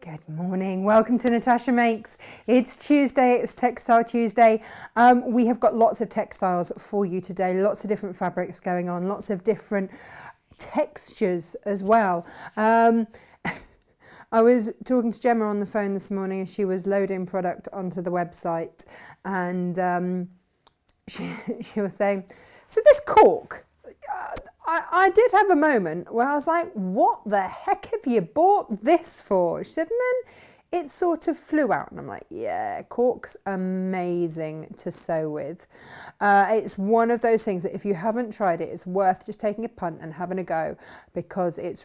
Good morning. Welcome to Natasha Makes. It's Tuesday. It's Textile Tuesday. We have got lots of textiles for you today. Lots of different fabrics going on. Lots of different textures as well. I was talking to Gemma on the phone this morning as she was loading product onto the website, and she was saying, so this cork, I did have a moment where I was like, what the heck have you bought this for? She said, and then it sort of flew out. And I'm like, yeah, cork's amazing to sew with. It's one of those things that if you haven't tried it, it's worth just taking a punt and having a go, because it's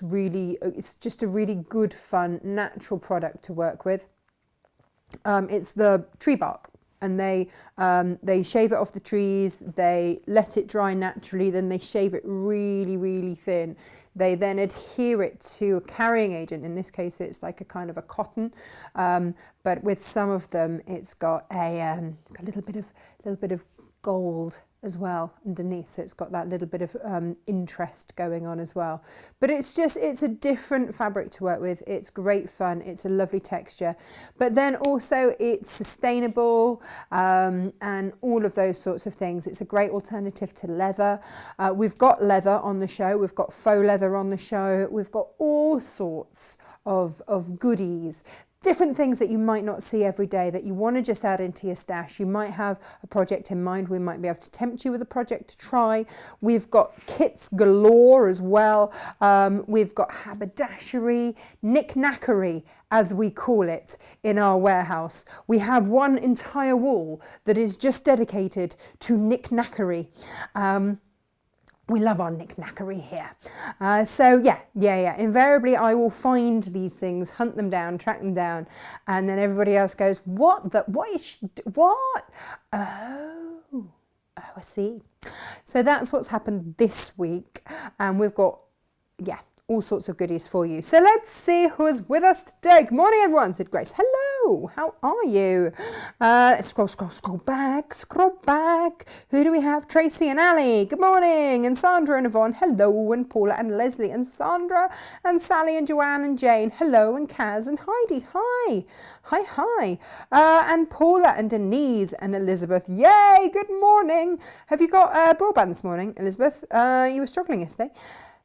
just a really good, fun, natural product to work with. It's the tree bark. And they shave it off the trees, they let it dry naturally, then they shave it really, really thin. They then adhere it to a carrying agent. In this case, it's like a kind of a cotton, but with some of them, it's got a little bit of gold as well underneath, so it's got that little bit of interest going on as well. But it's a different fabric to work with. It's great fun, it's a lovely texture, but then also it's sustainable, and all of those sorts of things. It's a great alternative to leather. We've got leather on the show, we've got faux leather on the show, we've got all sorts of goodies. Different things that you might not see every day that you want to just add into your stash. You might have a project in mind. We might be able to tempt you with a project to try. We've got kits galore as well. We've got haberdashery, knick-knackery, as we call it in our warehouse. We have one entire wall that is just dedicated to knick-knackery. We love our knick-knackery here. So yeah. Invariably, I will find these things, hunt them down, track them down, and then everybody else goes, what? Oh, I see. So that's what's happened this week, and we've got, all sorts of goodies for you. So let's see who's with us today. Good morning, everyone, said Grace. Hello, how are you? Let's scroll back. Who do we have? Tracy and Ali. Good morning. And Sandra and Yvonne. Hello. And Paula and Leslie and Sandra and Sally and Joanne and Jane. Hello. And Kaz and Heidi. Hi. And Paula and Denise and Elizabeth. Yay, good morning. Have you got broadband this morning, Elizabeth? You were struggling yesterday.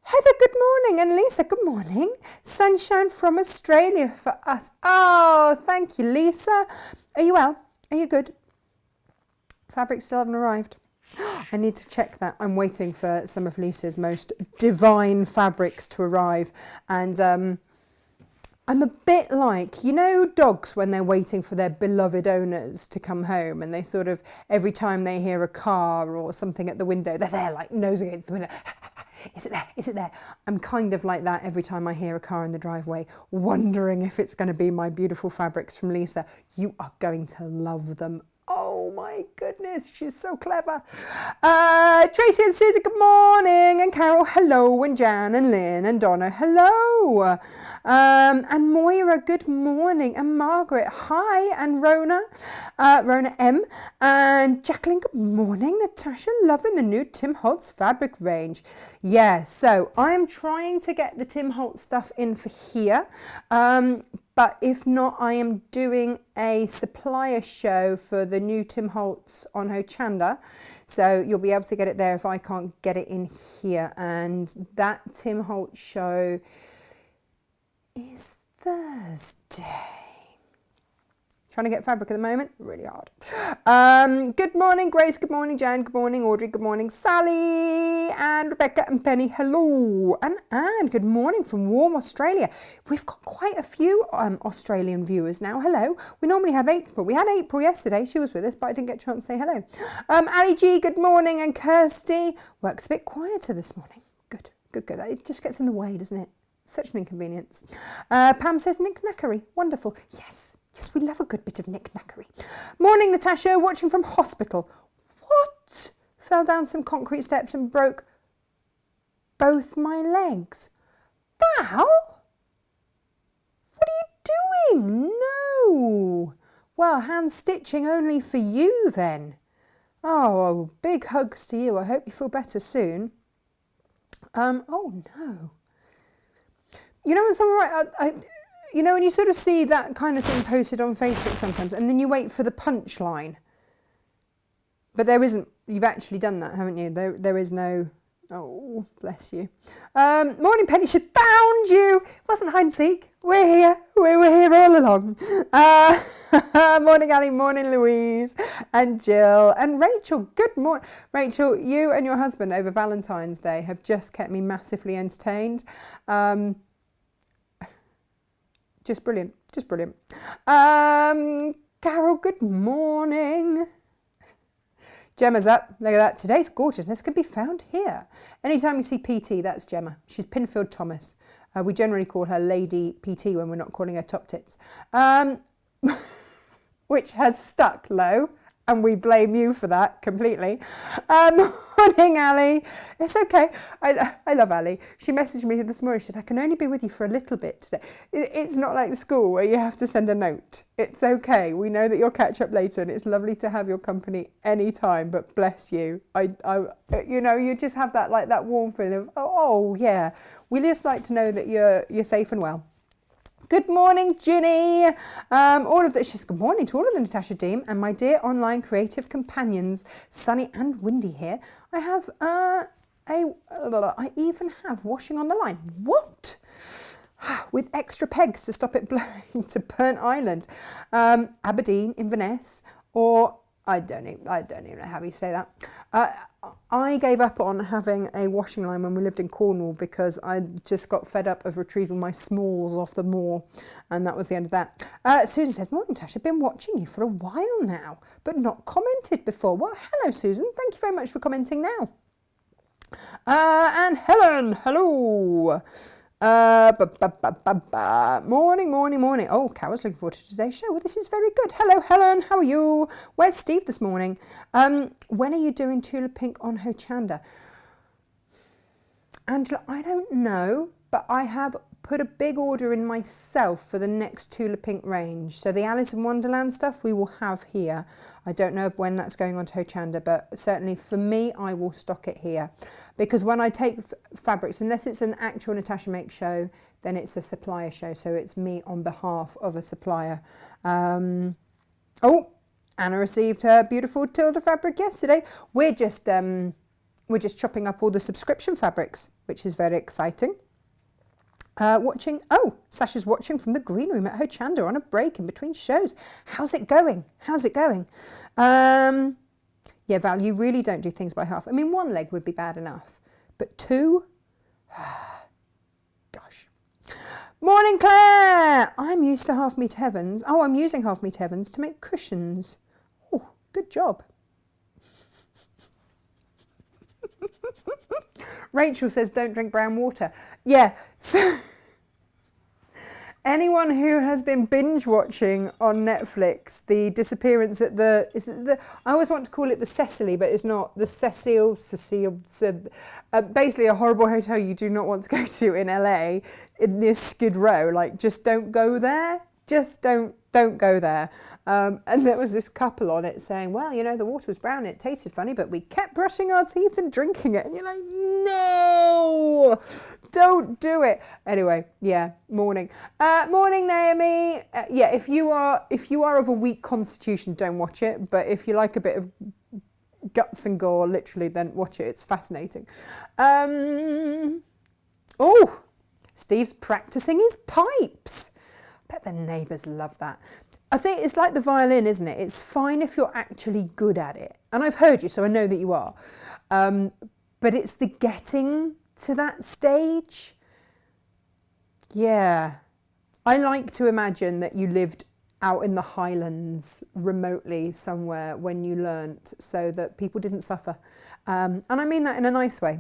Heather, good morning, and Lisa, good morning. Sunshine from Australia for us. Oh, thank you, Lisa. Are you well? Are you good? Fabrics still haven't arrived. I need to check that. I'm waiting for some of Lisa's most divine fabrics to arrive. And I'm a bit like, dogs when they're waiting for their beloved owners to come home, and they sort of, every time they hear a car or something at the window, they're there like nose against the window. Is it there? I'm kind of like that every time I hear a car in the driveway, wondering if it's going to be my beautiful fabrics from Lisa. You are going to love them. Oh my goodness, she's so clever. Tracy and Susie, good morning. And Carol, hello. And Jan and Lynn and Donna, hello. And Moira, good morning. And Margaret, hi. And Rona M. And Jacqueline, good morning. Natasha, loving the new Tim Holtz fabric range. Yeah, so I'm trying to get the Tim Holtz stuff in for here. But if not, I am doing a supplier show for the new Tim Holtz on Hochanda. So you'll be able to get it there if I can't get it in here. And that Tim Holtz show is Thursday. Trying to get fabric at the moment, really hard. Good morning, Grace. Good morning, Jan. Good morning, Audrey. Good morning, Sally. And Rebecca and Penny, hello. And Anne, good morning from warm Australia. We've got quite a few Australian viewers now. Hello. We normally have April. We had April yesterday. She was with us, but I didn't get a chance to say hello. Ali G, good morning. And Kirsty, works a bit quieter this morning. Good. It just gets in the way, doesn't it? Such an inconvenience. Pam says knick-knackery. Wonderful. Yes, we love a good bit of knick-knackery. Morning, Natasha, watching from hospital. What? Fell down some concrete steps and broke both my legs. Val? What are you doing? No. Well, hand stitching only for you then. Oh, big hugs to you. I hope you feel better soon. Oh no. When someone you know, when you sort of see that kind of thing posted on Facebook sometimes, and then you wait for the punchline. But there isn't. You've actually done that, haven't you? There is no... Oh, bless you. Morning, Penny. She found you. It wasn't hide and seek. We're here. We were here all along. Morning, Ali. Morning, Louise. And Jill. And Rachel. Good morning. Rachel, you and your husband over Valentine's Day have just kept me massively entertained. Just brilliant. Just brilliant. Carol, good morning. Gemma's up. Look at that. Today's gorgeousness can be found here. Anytime you see PT, that's Gemma. She's Pinfield Thomas. We generally call her Lady PT when we're not calling her Top Tits. Which has stuck low, and we blame you for that completely. Morning, Ali. It's okay. I love Ali. She messaged me this morning. She said, I can only be with you for a little bit today. It's not like school where you have to send a note. It's okay. We know that you'll catch up later, and it's lovely to have your company anytime, but bless you. You know, you just have that, like, that warm feeling of, oh yeah. We just like to know that you're safe and well. Good morning, Ginny. All of this, just good morning to all of the Natasha team and my dear online creative companions, sunny and windy here. I have I even have washing on the line. What? With extra pegs to stop it blowing to Burnt Island, Aberdeen, Inverness, or I don't even know how you say that. I gave up on having a washing line when we lived in Cornwall because I just got fed up of retrieving my smalls off the moor, and that was the end of that. Susan says, morning Tash, I've been watching you for a while now, but not commented before. Well, hello Susan, thank you very much for commenting now. And Helen, hello. Morning. Oh, Carol's looking forward to today's show. Well, this is very good. Hello, Helen. How are you? Where's Steve this morning? When are you doing Tulip Pink on Hochanda? Angela, I don't know, but I have put a big order in myself for the next Tulip Pink range. So the Alice in Wonderland stuff we will have here. I don't know when that's going on to Hochanda, but certainly for me, I will stock it here. Because when I take fabrics, unless it's an actual Natasha Makes show, then it's a supplier show. So it's me on behalf of a supplier. Oh, Anna received her beautiful Tilda fabric yesterday. We're just chopping up all the subscription fabrics, which is very exciting. Sasha's watching from the green room at Hochanda on a break in between shows. How's it going? Yeah, Val, you really don't do things by half. I mean, one leg would be bad enough, but two? Gosh. Morning, Claire! I'm used to Half Meat Heavens. Oh, I'm using Half Meat Heavens to make cushions. Oh, good job. Rachel says don't drink brown water. Yeah, so anyone who has been binge watching on Netflix the disappearance at I always want to call it the Cecily, but it's not the Cecile, basically a horrible hotel you do not want to go to in LA near Skid Row. Like, just don't go there. Just don't go there. And there was this couple on it saying, well, you know, the water was brown, it tasted funny, but we kept brushing our teeth and drinking it. And you're like, no, don't do it. Anyway, yeah, morning. Morning, Naomi. Yeah, if you are of a weak constitution, don't watch it. But if you like a bit of guts and gore, literally, then watch it. It's fascinating. Oh, Steve's practicing his pipes. I bet the neighbours love that. I think it's like the violin, isn't it? It's fine if you're actually good at it. And I've heard you, so I know that you are. But it's the getting to that stage. Yeah. I like to imagine that you lived out in the Highlands remotely somewhere when you learnt, so that people didn't suffer. And I mean that in a nice way.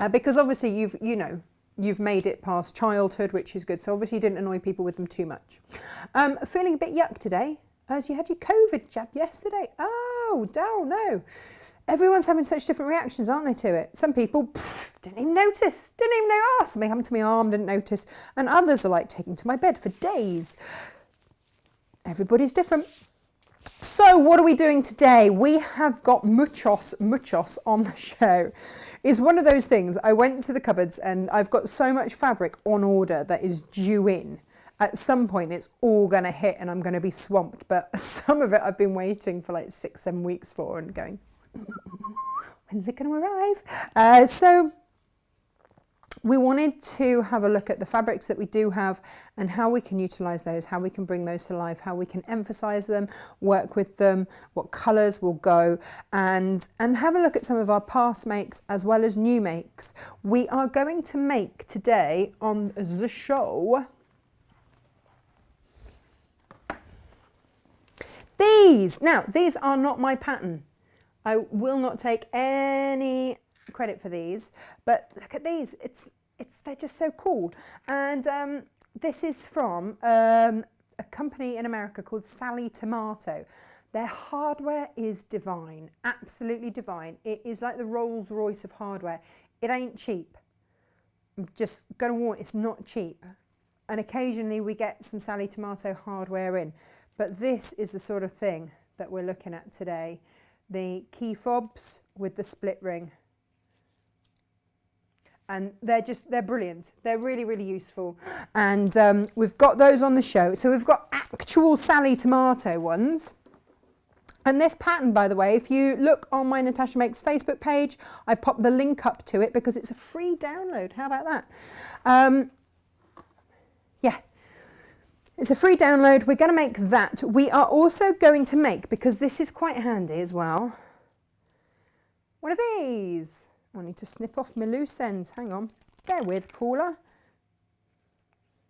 Because obviously you've made it past childhood, which is good. So obviously you didn't annoy people with them too much. Feeling a bit yuck today, as you had your COVID jab yesterday. Oh, no. Everyone's having such different reactions, aren't they, to it? Some people didn't even notice. Didn't even know. Oh, something happened to my arm, didn't notice. And others are like taking to my bed for days. Everybody's different. So what are we doing today? We have got muchos on the show. It's one of those things. I went to the cupboards and I've got so much fabric on order that is due in. at some point it's all going to hit and I'm going to be swamped, but some of it I've been waiting for like 6-7 weeks for and going, when's it going to arrive? So we wanted to have a look at the fabrics that we do have and how we can utilize those, how we can bring those to life, how we can emphasize them, work with them, what colors will go, and have a look at some of our past makes as well as new makes. We are going to make today on the show these. Now, these are not my pattern. I will not take any credit for these, but look at these. They're just so cool. And this is from a company in America called Sally Tomato. Their hardware is divine, absolutely divine. It is like the Rolls Royce of hardware. It ain't cheap. I'm just going to warn, it's not cheap. And occasionally we get some Sally Tomato hardware in, but this is the sort of thing that we're looking at today. The key fobs with the split ring. And they're brilliant. They're really, really useful. And we've got those on the show. So we've got actual Sally Tomato ones. And this pattern, by the way, if you look on my Natasha Makes Facebook page, I popped the link up to it because it's a free download. How about that? Yeah, it's a free download. We're going to make that. We are also going to make, because this is quite handy as well, one of these. I need to snip off my loose ends. Hang on. Bear with, caller.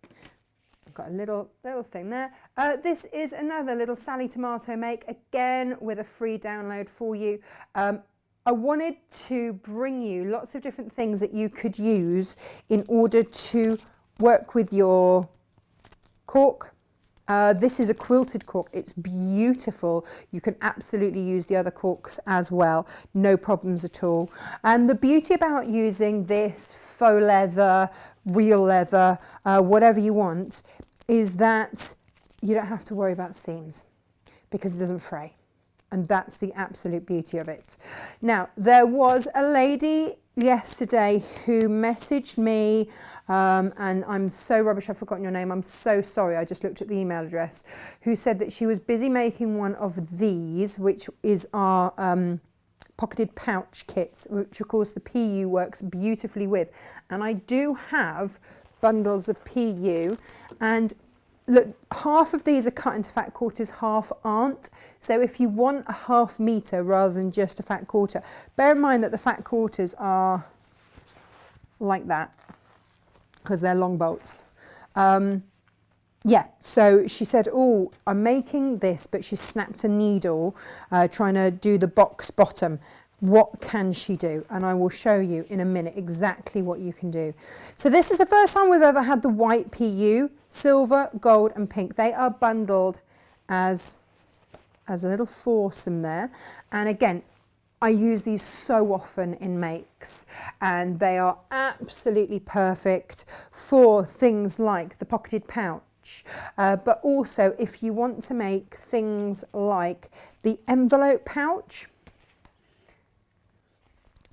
I've got a little thing there. This is another little Sally Tomato make, again with a free download for you. I wanted to bring you lots of different things that you could use in order to work with your cork. This is a quilted cork. It's beautiful. You can absolutely use the other corks as well. No problems at all. And the beauty about using this faux leather, real leather, whatever you want, is that you don't have to worry about seams because it doesn't fray. And that's the absolute beauty of it. Now, there was a lady yesterday who messaged me, and I'm so rubbish, I've forgotten your name, I'm so sorry, I just looked at the email address, who said that she was busy making one of these, which is our pocketed pouch kits, which of course the PU works beautifully with. And I do have bundles of PU, and look, half of these are cut into fat quarters, half aren't. So if you want a ½ metre rather than just a fat quarter, bear in mind that the fat quarters are like that because they're long bolts. Yeah, so she said, oh, I'm making this, but she snapped a needle trying to do the box bottom. What can she do? And I will show you in a minute exactly what you can do. So this is the first time we've ever had the white PU, silver, gold and pink. They are bundled as a little foursome there. And again, I use these so often in makes, and they are absolutely perfect for things like the pocketed pouch. But also if you want to make things like the envelope pouch.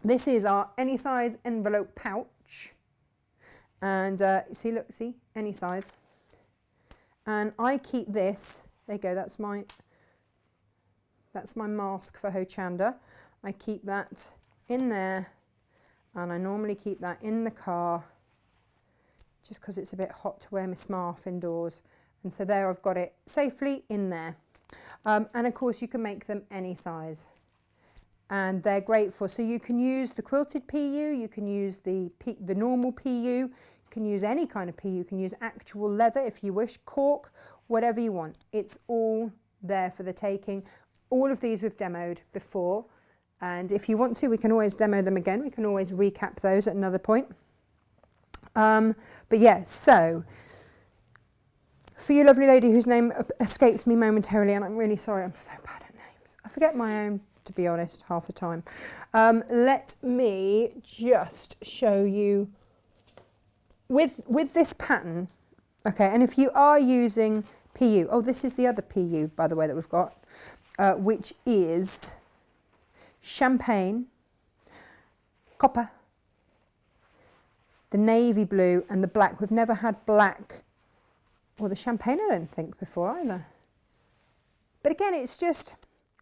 This is our any size envelope pouch, and see, look, see, any size. And I keep this. There you go. That's my mask for Hochanda. I keep that in there, and I normally keep that in the car, just because it's a bit hot to wear my scarf indoors. And so there, I've got it safely in there. And of course, you can make them any size. And they're great for, so you can use the quilted PU, you can use the normal PU, you can use any kind of PU, you can use actual leather if you wish, cork, whatever you want. It's all there for the taking. All of these we've demoed before, and if you want to, we can always demo them again. We can always recap those at another point. But yeah, so for you lovely lady whose name escapes me momentarily, and I'm really sorry, I'm so bad at names. I forget my own, to be honest, half the time. Let me just show you with this pattern. Okay, and if you are using PU, oh, this is the other PU, by the way, that we've got, which is champagne, copper, the navy blue and the black. We've never had black or the champagne I don't think before either. But again, it's just,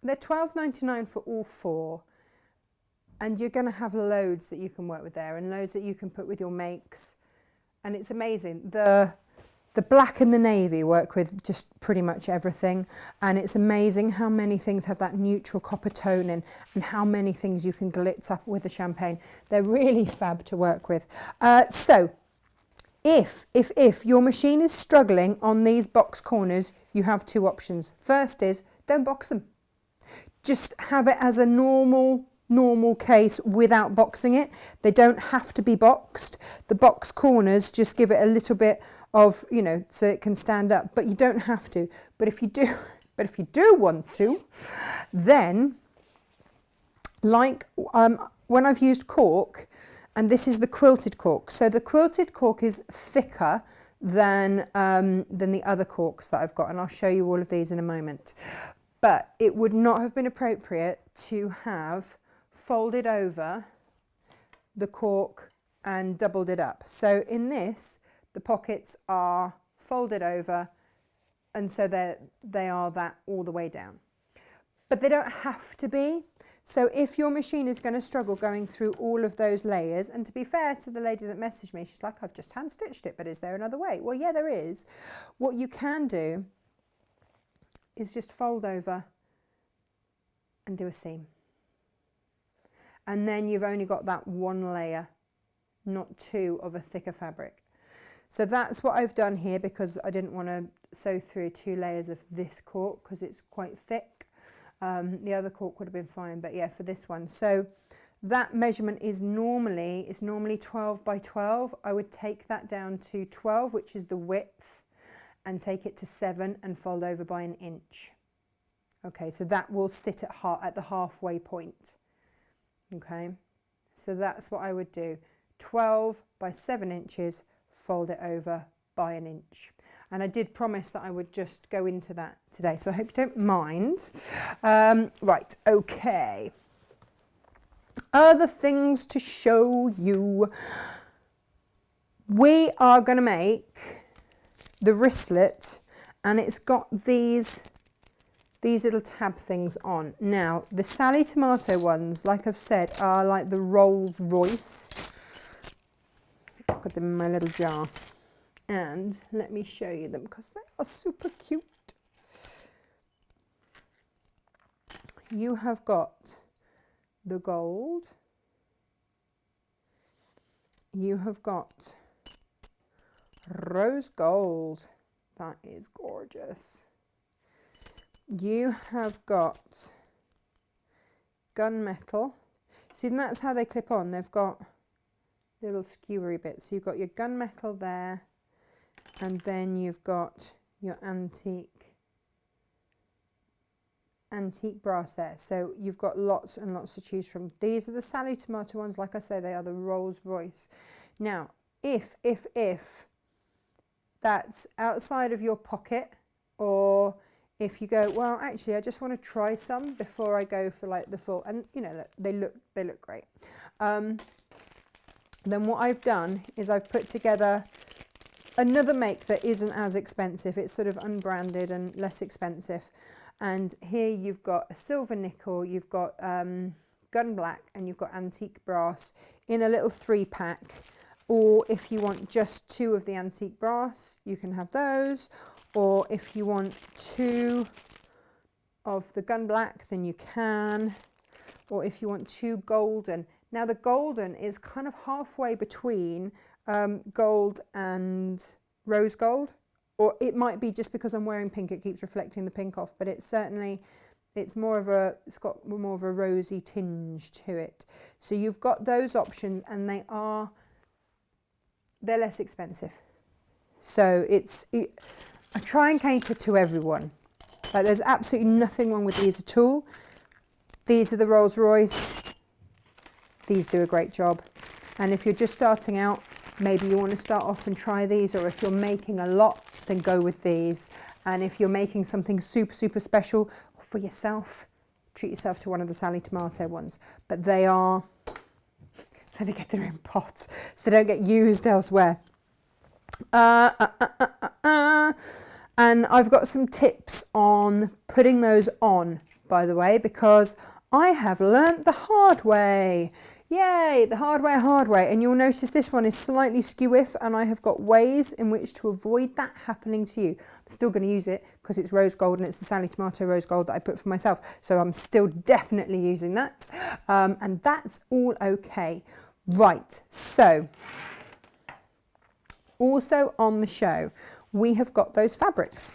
they're $12.99 for all four. And you're going to have loads that you can work with there and loads that you can put with your makes. And it's amazing. The black and the navy work with just pretty much everything. And it's amazing how many things have that neutral copper tone in and how many things you can glitz up with the champagne. They're really fab to work with. So if your machine is struggling on these box corners, you have two options. First is don't box them. Just have it as a normal case without boxing it. They don't have to be boxed. The box corners just give it a little bit of, you know, so it can stand up, but you don't have to. But if you do want to, then like when I've used cork, and this is the quilted cork. So the quilted cork is thicker than the other corks that I've got, and I'll show you all of these in a moment. But it would not have been appropriate to have folded over the cork and doubled it up. So in this, the pockets are folded over, and so they are that all the way down. But they don't have to be. So if your machine is going to struggle going through all of those layers, and to be fair to the lady that messaged me, she's like, I've just hand stitched it, but is there another way? Well, yeah, there is. What you can do is just fold over and do a seam. And then you've only got that one layer, not two, of a thicker fabric. So that's what I've done here, because I didn't want to sew through 2 layers of this cork because it's quite thick. The other cork would have been fine, but yeah, for this one. So that measurement is normally 12 by 12. I would take that down to 12, which is the width, and take it to 7 and fold over by 1 inch. Okay, so that will sit at the halfway point. Okay, so that's what I would do. 12 by 7 inches, fold it over by 1 inch. And I did promise that I would just go into that today, so I hope you don't mind. Right, okay. Other things to show you. We are going to make the wristlet, and it's got these little tab things on. Now, the Sally Tomato ones, like I've said, are like the Rolls Royce. I've got them in my little jar. And let me show you them because they are super cute. You have got the gold. You have got rose gold. That is gorgeous. You have got gunmetal. See, and that's how they clip on. They've got little skewery bits. So you've got your gunmetal there, and then you've got your antique brass there. So you've got lots and lots to choose from. These are the Sally Tomato ones. Like I say, they are the Rolls Royce. Now, if that's outside of your pocket, or if you go, well, actually, I just want to try some before I go for like the full, and you know, they look great. Then what I've done is I've put together another make that isn't as expensive. It's sort of unbranded and less expensive. And here you've got a silver nickel, you've got gun black, and you've got antique brass in a little 3-pack. Or if you want just 2 of the antique brass, you can have those. Or if you want 2 of the gun black, then you can. Or if you want 2 golden. Now the golden is kind of halfway between gold and rose gold. Or it might be just because I'm wearing pink, it keeps reflecting the pink off, but it's got more of a rosy tinge to it. So you've got those options, and they're less expensive. So I try and cater to everyone. Like, there's absolutely nothing wrong with these at all. These are the Rolls Royce. These do a great job. And if you're just starting out, maybe you want to start off and try these, or if you're making a lot, then go with these. And if you're making something super, super special for yourself, treat yourself to one of the Sally Tomato ones. But they get their own pot, so they don't get used elsewhere. And I've got some tips on putting those on, by the way, because I have learnt the hard way. Yay, the hard way. And you'll notice this one is slightly skew-iff, and I have got ways in which to avoid that happening to you. I'm still going to use it because it's rose gold, and it's the Sally Tomato rose gold that I put for myself. So I'm still definitely using that. And that's all okay. Right, so also on the show, we have got those fabrics.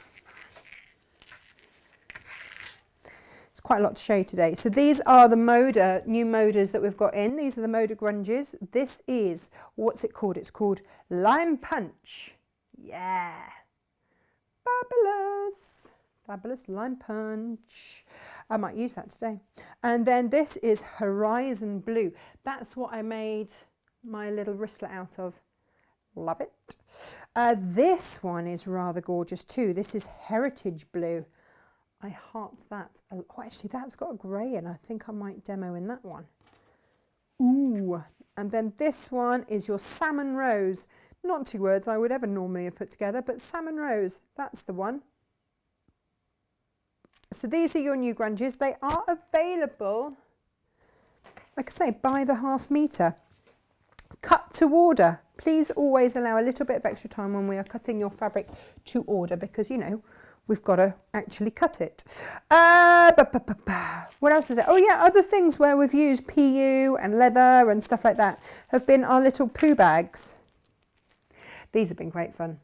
It's quite a lot to show you today. So these are the Moda, new Modas that we've got in. These are the Moda grunges. This is, what's it called? It's called Lime Punch. Yeah. Fabulous. Fabulous Lime Punch. I might use that today. And then this is Horizon Blue. That's what I made my little wristlet out of. Love it. This one is rather gorgeous too. This is Heritage Blue. I heart that. Oh, actually, that's got a grey in. I think I might demo in that one. Ooh. And then this one is your Salmon Rose. Not two words I would ever normally have put together, but Salmon Rose, that's the one. So these are your new grunges. They are available, like I say, by the ½ metre. Cut to order. Please always allow a little bit of extra time when we are cutting your fabric to order, because, you know, we've got to actually cut it. What else is it? Oh yeah, other things where we've used PU and leather and stuff like that have been our little poo bags. These have been great fun.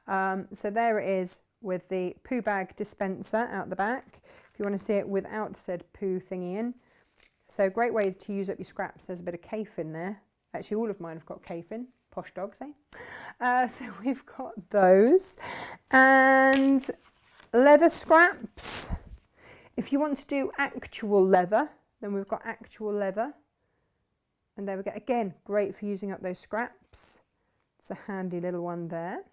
So there it is with the poo bag dispenser out the back, if you want to see it without said poo thingy in. So great ways to use up your scraps. There's a bit of kaif in there. Actually, all of mine have got kaif in. Posh dogs, eh? So we've got those. And leather scraps. If you want to do actual leather, then we've got actual leather. And there we go. Again, great for using up those scraps. It's a handy little one there.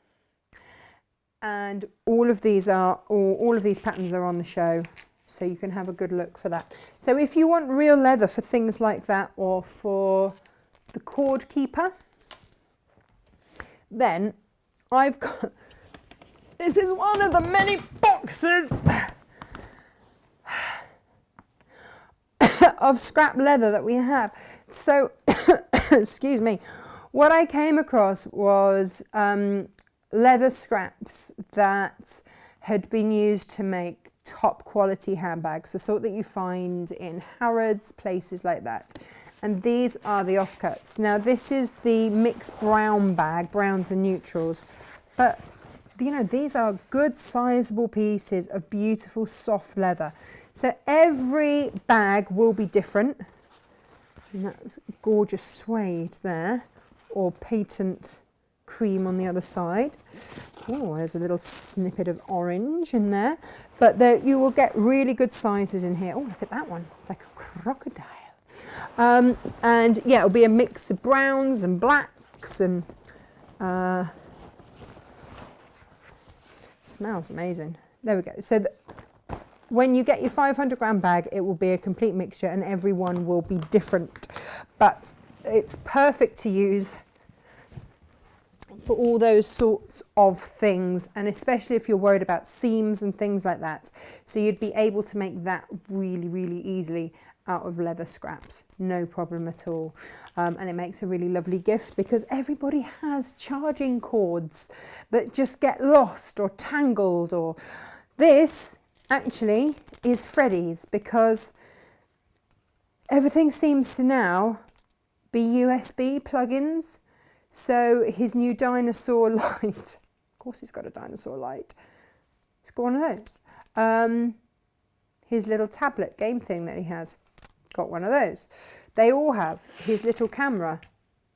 And all of these patterns are on the show, so you can have a good look for that. So if you want real leather for things like that, or for the cord keeper, then I've got, this is one of the many boxes of scrap leather that we have. So, excuse me, what I came across was leather scraps that had been used to make top quality handbags, the sort that you find in Harrods, places like that. And these are the offcuts. Now this is the mixed brown bag, browns and neutrals, but you know, these are good sizable pieces of beautiful soft leather. So every bag will be different. And that's gorgeous suede there, or patent cream on the other side. Oh, there's a little snippet of orange in there. But there, you will get really good sizes in here. Oh, look at that one. It's like a crocodile. And yeah, it'll be a mix of browns and blacks, and smells amazing. There we go. So when you get your 500 gram bag, it will be a complete mixture, and every one will be different. But it's perfect to use for all those sorts of things, and especially if you're worried about seams and things like that. So you'd be able to make that really, really easily out of leather scraps, no problem at all. And it makes a really lovely gift, because everybody has charging cords that just get lost or tangled, or this actually is Freddie's, because everything seems to now be USB plugins. So his new dinosaur light, of course he's got a dinosaur light, he's got one of those. His little tablet game thing that he has, got one of those. They all have. His little camera,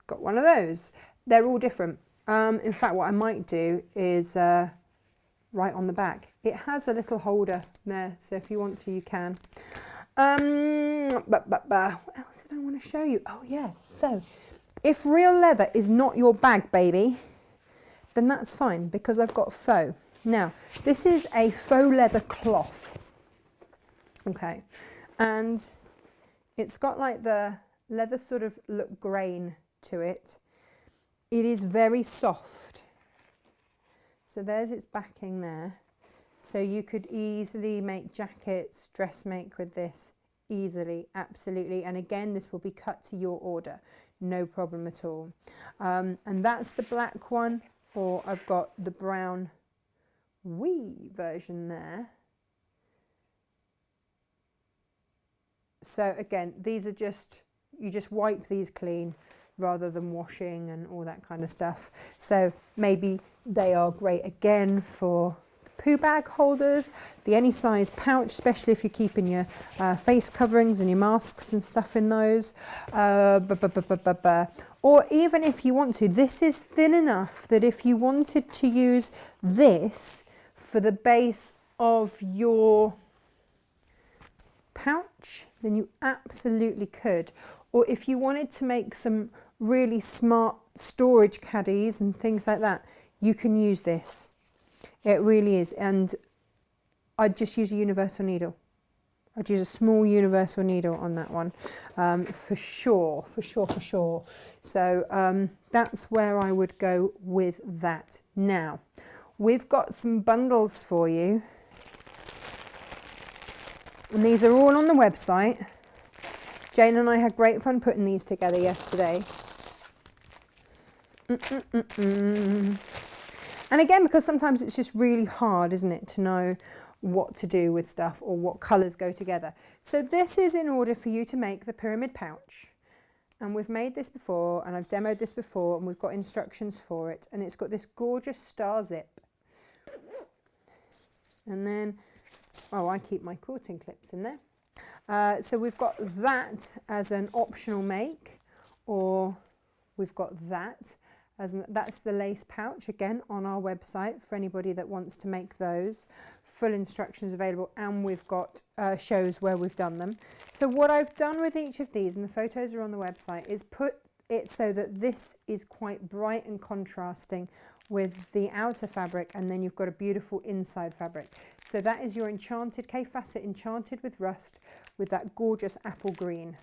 got one of those. They're all different. In fact, what I might do is right on the back, it has a little holder there, so if you want to, you can. What else did I want to show you? Oh yeah, so if real leather is not your bag, baby, then that's fine, because I've got faux. Now, this is a faux leather cloth, okay, and it's got like the leather sort of look grain to it, It is very soft. So there's its backing there. So you could easily make jackets, dress make with this easily, absolutely. And again, this will be cut to your order, no problem at all. And that's the black one, or I've got the brown wee version there. So again, these are just, you just wipe these clean rather than washing and all that kind of stuff. So maybe they are great again for poo bag holders, the any size pouch, especially if you're keeping your face coverings and your masks and stuff in those. Or even if you want to, this is thin enough that if you wanted to use this for the base of your pouch, then you absolutely could. Or if you wanted to make some really smart storage caddies and things like that, you can use this. It really is. And I'd just use a universal needle. I'd use a small universal needle on that one, for sure. So that's where I would go with that. Now, we've got some bundles for you. And these are all on the website. Jane and I had great fun putting these together yesterday. And again, because sometimes it's just really hard, isn't it, to know what to do with stuff or what colours go together. So this is in order for you to make the pyramid pouch. And we've made this before, and I've demoed this before, and we've got instructions for it. And it's got this gorgeous star zip. And then, oh, I keep my quilting clips in there. So we've got that as an optional make, or we've got that. That's the lace pouch, again, on our website for anybody that wants to make those. Full instructions available, and we've got shows where we've done them. So what I've done with each of these, and the photos are on the website, is put it so that this is quite bright and contrasting with the outer fabric, and then you've got a beautiful inside fabric. So that is your enchanted K-Facet, enchanted with rust, with that gorgeous apple green.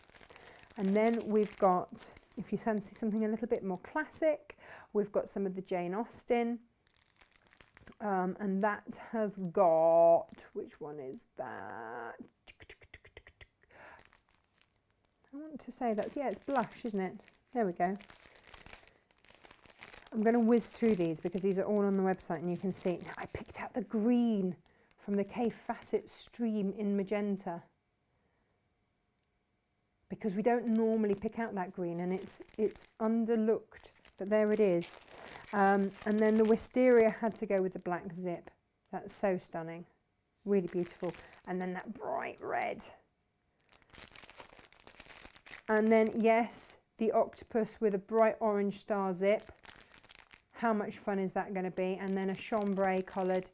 And then we've got, if you fancy something a little bit more classic, we've got some of the Jane Austen. And that has got, which one is that? I want to say that's, yeah, it's blush, isn't it? There we go. I'm going to whiz through these because these are all on the website and you can see. Now, I picked out the green from the K-Facet stream in magenta, because we don't normally pick out that green, and it's underlooked, but there it is. And then the wisteria had to go with the black zip. That's so stunning, really beautiful. And then that bright red. And then, yes, the octopus with a bright orange star zip. How much fun is that going to be? And then a chambray coloured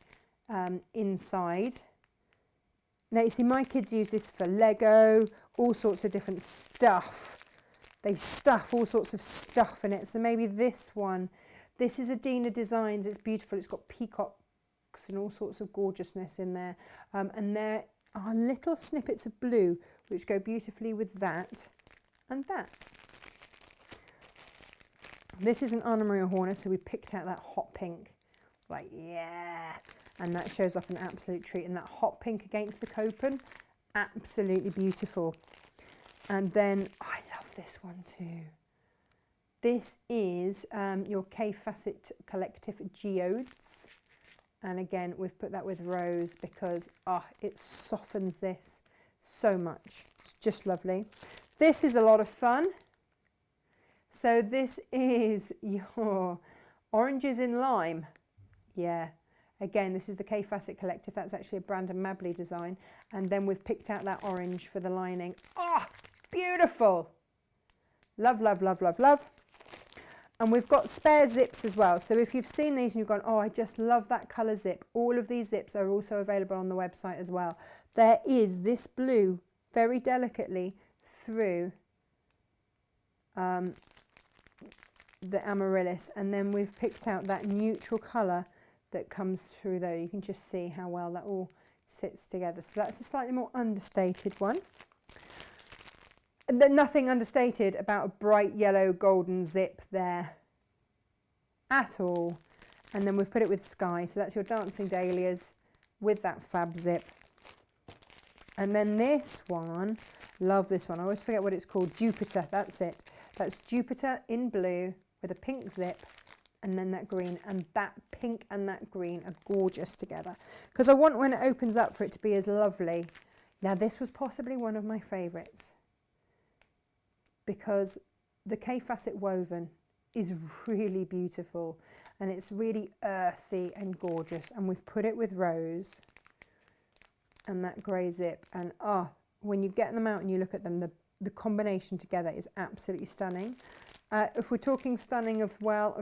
inside. Now, you see, my kids use this for Lego, all sorts of different stuff. They stuff all sorts of stuff in it. So maybe this one, this is Adina Designs. It's beautiful. It's got peacocks and all sorts of gorgeousness in there. And there are little snippets of blue, which go beautifully with that and that. This is an Anna Maria Horner, so we picked out that hot pink. Like, yeah. And that shows up an absolute treat. And that hot pink against the copen, absolutely beautiful. And then, I love this one too. This is your K-Facet Collective Geodes. And again, we've put that with rose because it softens this so much. It's just lovely. This is a lot of fun. So this is your oranges in lime. Yeah. Again, this is the K-Facet Collective. That's actually a Brandon Mabley design. And then we've picked out that orange for the lining. Oh, beautiful. Love, love, love, love, love. And we've got spare zips as well. So if you've seen these and you've gone, oh, I just love that colour zip, all of these zips are also available on the website as well. There is this blue very delicately through the amaryllis. And then we've picked out that neutral colour that comes through there. You can just see how well that all sits together. So that's a slightly more understated one. And then nothing understated about a bright yellow golden zip there. at all. And then we've put it with Sky, so that's your dancing dahlias with that fab zip. And then this one, love this one, I always forget what it's called, Jupiter, that's it. That's Jupiter in blue with a pink zip and then that green, and that pink and that green are gorgeous together. Because I want when it opens up for it to be as lovely. Now this was possibly one of my favourites because the K-facet woven is really beautiful and it's really earthy and gorgeous, and we've put it with rose and that grey zip, and when you get them out and you look at them, the combination together is absolutely stunning. If we're talking stunning of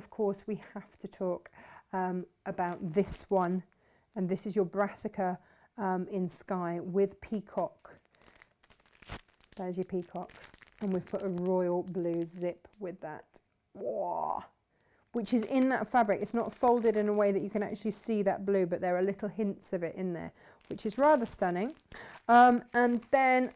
course we have to talk about this one, and this is your brassica in Sky with peacock. There's your peacock, and we've put a royal blue zip with that. Whoa. Which is in that fabric. It's not folded in a way that you can actually see that blue, but there are little hints of it in there, which is rather stunning. And then,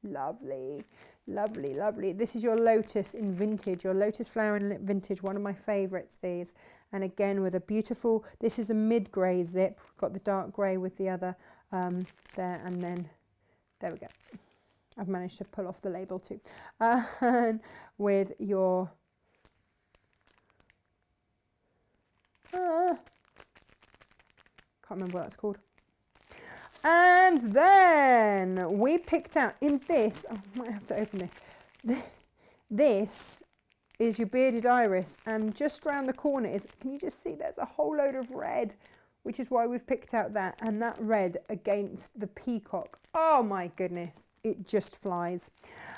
lovely, lovely, lovely. This is your lotus in vintage, your lotus flower in vintage, one of my favourites, these. And again, with a beautiful, this is a mid-grey zip. We've got the dark grey with the other there, and then, there we go. I've managed to pull off the label too. And with your... can't remember what that's called. And then we picked out in this, I might have to open this. This is your bearded iris, and just round the corner is, can you just see there's a whole load of red, which is why we've picked out that, and that red against the peacock. Oh my goodness, it just flies.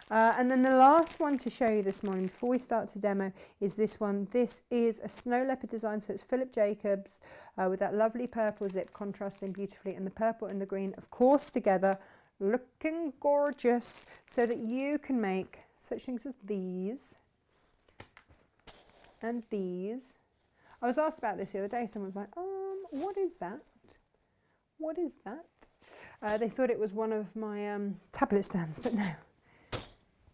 And then the last one to show you this morning before we start to demo is this one. This is a snow leopard design, so it's Philip Jacobs with that lovely purple zip contrasting beautifully, and the purple and the green, of course, together, looking gorgeous, so that you can make such things as these and these. I was asked about this the other day. Someone was like, what is that? What is that? They thought it was one of my tablet stands, but no.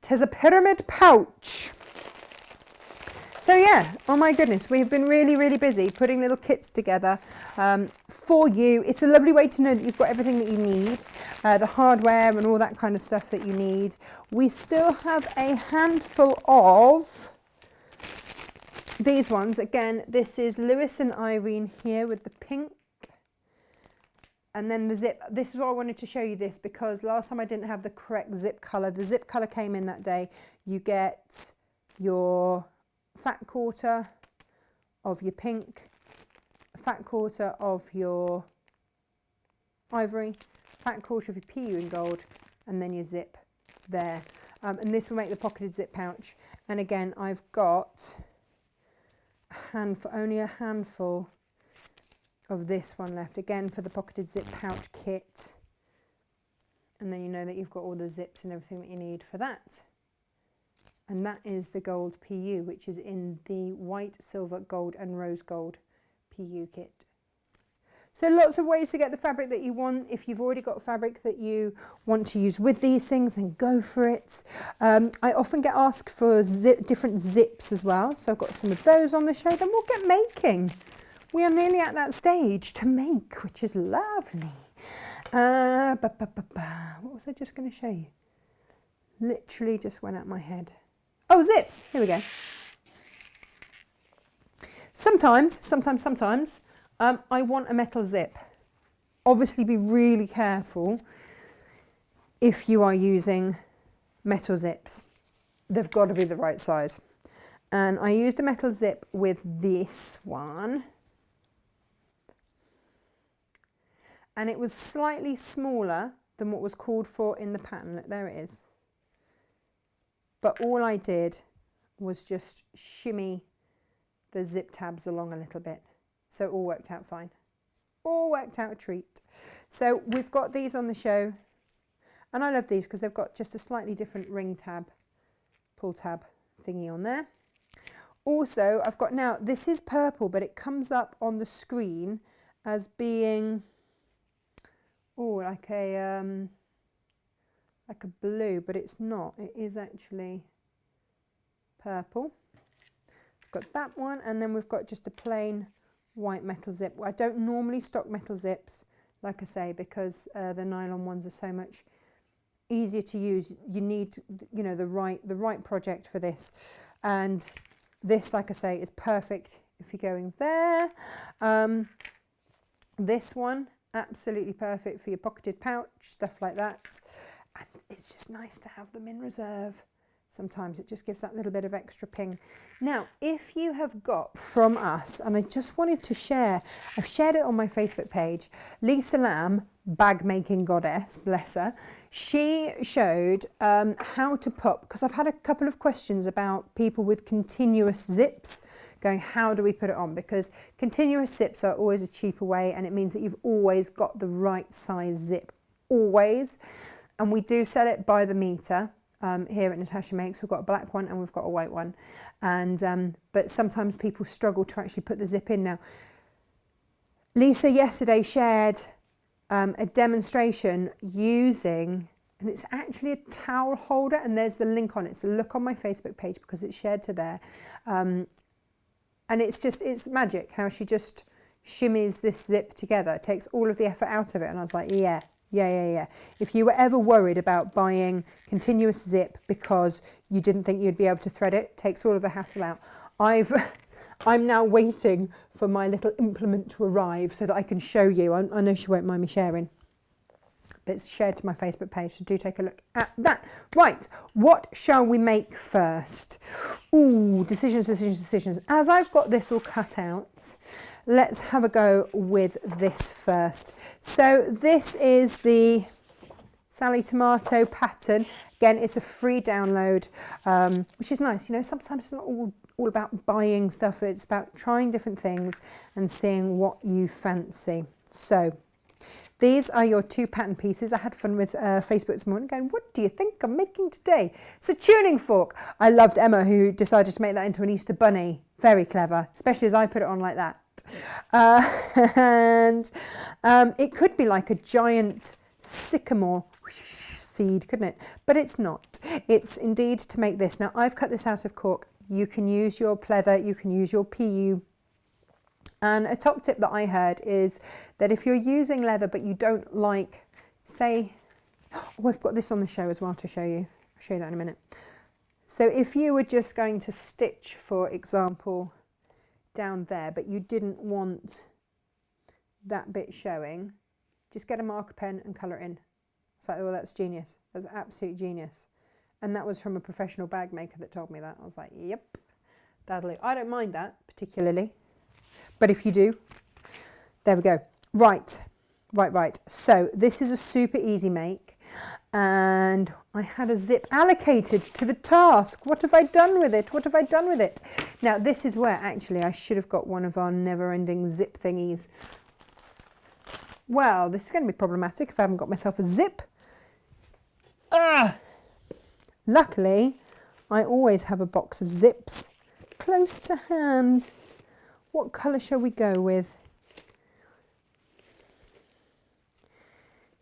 'Tis a pyramid pouch. So yeah, oh my goodness, we have been really, really busy putting little kits together for you. It's a lovely way to know that you've got everything that you need, the hardware and all that kind of stuff that you need. We still have a handful of these ones. Again, this is Lewis and Irene here with the pink. And then the zip, this is why I wanted to show you this, because last time I didn't have the correct zip colour. The zip colour came in that day. You get your fat quarter of your pink, fat quarter of your ivory, fat quarter of your PU in gold, and then your zip there. And this will make the pocketed zip pouch. And again, I've got only a handful of this one left, again for the pocketed zip pouch kit, and then you know that you've got all the zips and everything that you need for that. And that is the gold PU, which is in the white, silver, gold and rose gold PU kit. So lots of ways to get the fabric that you want. If you've already got fabric that you want to use with these things, then go for it. I often get asked for different zips as well, so I've got some of those on the show. Then we'll get making. We are nearly at that stage to make, which is lovely. What was I just going to show you? Literally just went out my head. Oh, zips. Here we go. Sometimes, I want a metal zip. Obviously, be really careful if you are using metal zips. They've got to be the right size. And I used a metal zip with this one. And it was slightly smaller than what was called for in the pattern. Look, there it is. But all I did was just shimmy the zip tabs along a little bit. So it all worked out fine. All worked out a treat. So we've got these on the show. And I love these because they've got just a slightly different ring tab, pull tab thingy on there. Also, I've got now, this is purple, but it comes up on the screen as being... like a blue, but it's not. It is actually purple. got that one, and then we've got just a plain white metal zip. I don't normally stock metal zips, like I say, because the nylon ones are so much easier to use. You need, you know, the right project for this, and this, like I say, is perfect if you're going there. This one, absolutely perfect for your pocketed pouch, stuff like that. And it's just nice to have them in reserve. Sometimes it just gives that little bit of extra ping. Now, if you have got from us, and I just wanted to share, I've shared it on my Facebook page, Lisa Lamb, bag making goddess, bless her, she showed how to put, because I've had a couple of questions about people with continuous zips going, how do we put it on? Because continuous zips are always a cheaper way, and it means that you've always got the right size zip, always. And we do sell it by the meter. Here at Natasha Makes, we've got a black one and we've got a white one, and but sometimes people struggle to actually put the zip in. Now, Lisa yesterday shared a demonstration using, and it's actually a towel holder, and there's the link on it, so look on my Facebook page because it's shared to there, and it's magic how she just shimmies this zip together. It takes all of the effort out of it, and I was like, yeah. If you were ever worried about buying continuous zip because you didn't think you'd be able to thread it, takes all of the hassle out. I'm now waiting for my little implement to arrive so that I can show you. I know she won't mind me sharing, but it's shared to my Facebook page, so do take a look at that. Right, what shall we make first? Ooh, decisions. As I've got this all cut out, let's have a go with this first. So this is the Sally Tomato pattern. Again, it's a free download, which is nice. You know, sometimes it's not all about buying stuff. It's about trying different things and seeing what you fancy. So these are your 2 pattern pieces. I had fun with Facebook this morning going, what do you think I'm making today? It's a tuning fork. I loved Emma, who decided to make that into an Easter bunny. Very clever, especially as I put it on like that. It could be like a giant sycamore seed, couldn't it? But it's not. It's indeed to make this. Now, I've cut this out of cork. You can use your pleather, you can use your PU. And a top tip that I heard is that if you're using leather but you don't like, say, oh, I've got this on the show as well to show you. I'll show you that in a minute. So if you were just going to stitch, for example, down there, but you didn't want that bit showing, just get a marker pen and colour it in. It's like, oh, that's genius. That's absolute genius. And that was from a professional bag maker that told me that. I was like, yep, that'll do. I don't mind that particularly. But if you do, there we go. Right. So this is a super easy make, and I had a zip allocated to the task. What have I done with it? Now this is where actually I should have got one of our never-ending zip thingies. Well, this is going to be problematic if I haven't got myself a zip. Luckily, I always have a box of zips close to hand. What colour shall we go with?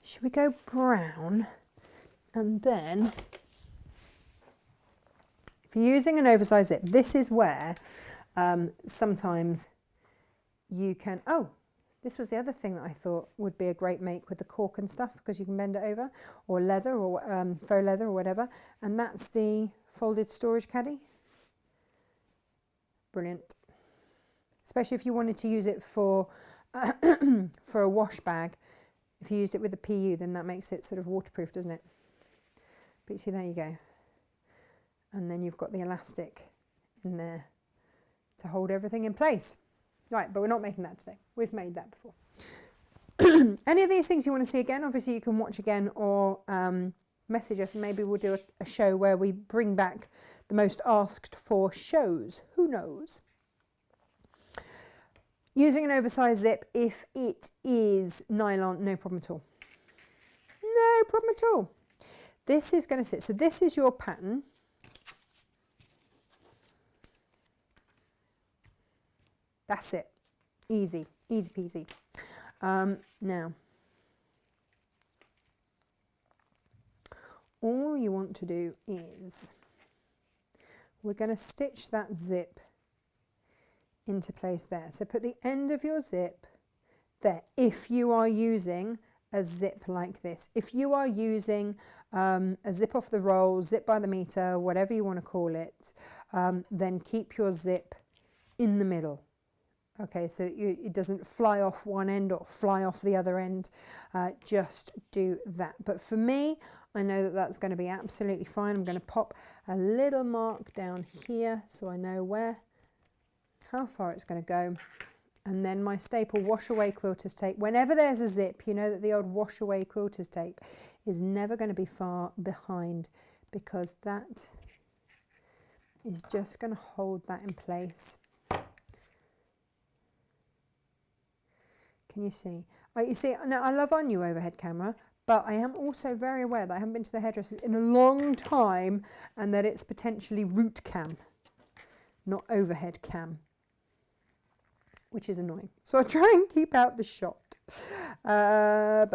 Should we go brown? And then, if you're using an oversized zip, this is where sometimes you can, oh, this was the other thing that I thought would be a great make with the cork and stuff, because you can bend it over, or leather, or faux leather, or whatever. And that's the folded storage caddy. Brilliant. Especially if you wanted to use it for for a wash bag. If you used it with a PU, then that makes it sort of waterproof, doesn't it? But you see, there you go. And then you've got the elastic in there to hold everything in place. Right, but we're not making that today. We've made that before. Any of these things you want to see again, obviously you can watch again, or message us, and maybe we'll do a show where we bring back the most asked for shows. Who knows? Using an oversized zip, if it is nylon, no problem at all. No problem at all. This is going to sit. So this is your pattern. That's it. Easy, easy peasy. Now, all you want to do is, we're going to stitch that zip into place there. So put the end of your zip there if you are using a zip like this. If you are using a zip off the roll, zip by the meter, whatever you want to call it, then keep your zip in the middle. Okay, so it doesn't fly off one end or fly off the other end. Just do that. But for me, I know that that's going to be absolutely fine. I'm going to pop a little mark down here so I know how far it's going to go. And then my staple wash away quilter's tape. Whenever there's a zip, you know that the old wash away quilter's tape is never going to be far behind, because that is just going to hold that in place. Can you see? You see, now I love our new overhead camera, but I am also very aware that I haven't been to the hairdressers in a long time and that it's potentially root cam, not overhead cam, which is annoying. So I try and keep out the shot. There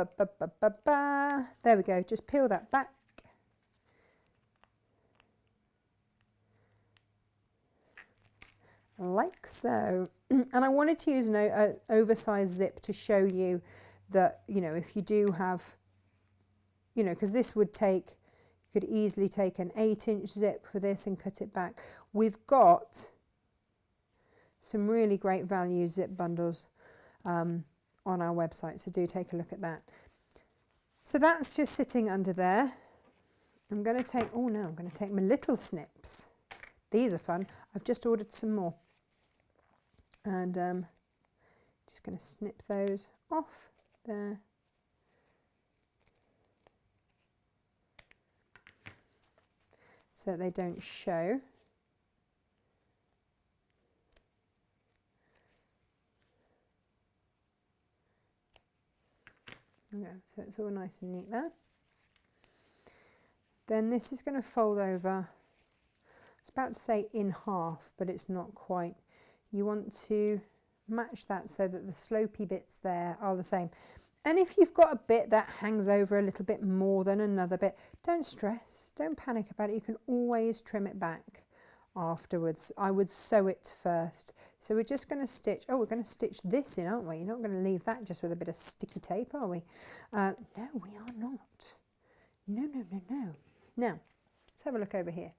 we go. Just peel that back. Like so. And I wanted to use an oversized zip to show you that, you know, if you do have, you know, because this would take, you could easily take an 8-inch zip for this and cut it back. We've got some really great value zip bundles on our website, so do take a look at that. So that's just sitting under there. I'm going to take, oh no, I'm going to take my little snips. These are fun. I've just ordered some more. And just going to snip those off there. So they don't show. Okay, so it's all nice and neat there. Then this is going to fold over. It's about to say in half, but it's not quite. You want to match that so that the slopey bits there are the same. And if you've got a bit that hangs over a little bit more than another bit, don't stress, don't panic about it. You can always trim it back afterwards. I would sew it first. So we're just going to stitch, oh, we're going to stitch this in, aren't we? You're not going to leave that just with a bit of sticky tape, are we? No, we are not. No, no, no, no. Now, let's have a look over here.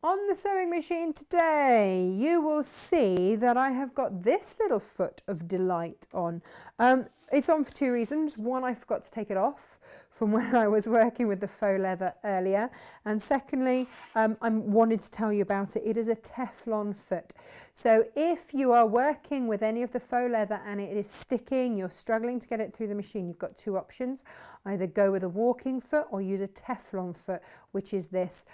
On the sewing machine today, you will see that I have got this little foot of delight on. It's on for two reasons. One, I forgot to take it off from when I was working with the faux leather earlier. And secondly, I wanted to tell you about it. It is a Teflon foot. So if you are working with any of the faux leather and it is sticking, you're struggling to get it through the machine, you've got two options. Either go with a walking foot or use a Teflon foot, which is this.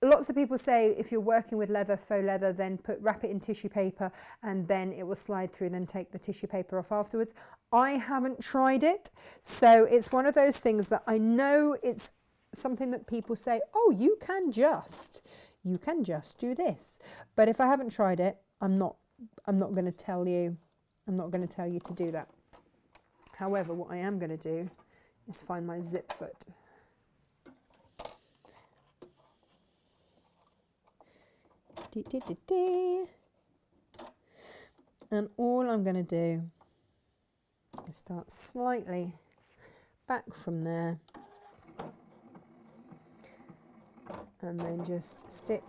Lots of people say if you're working with leather, faux leather, then wrap it in tissue paper and then it will slide through, then take the tissue paper off afterwards. I haven't tried it, so it's one of those things that I know it's something that people say, oh, you can just do this. But if I haven't tried it, I'm not going to tell you, to do that. However, what I am going to do is find my zip foot. And all I'm going to do is start slightly back from there and then just stitch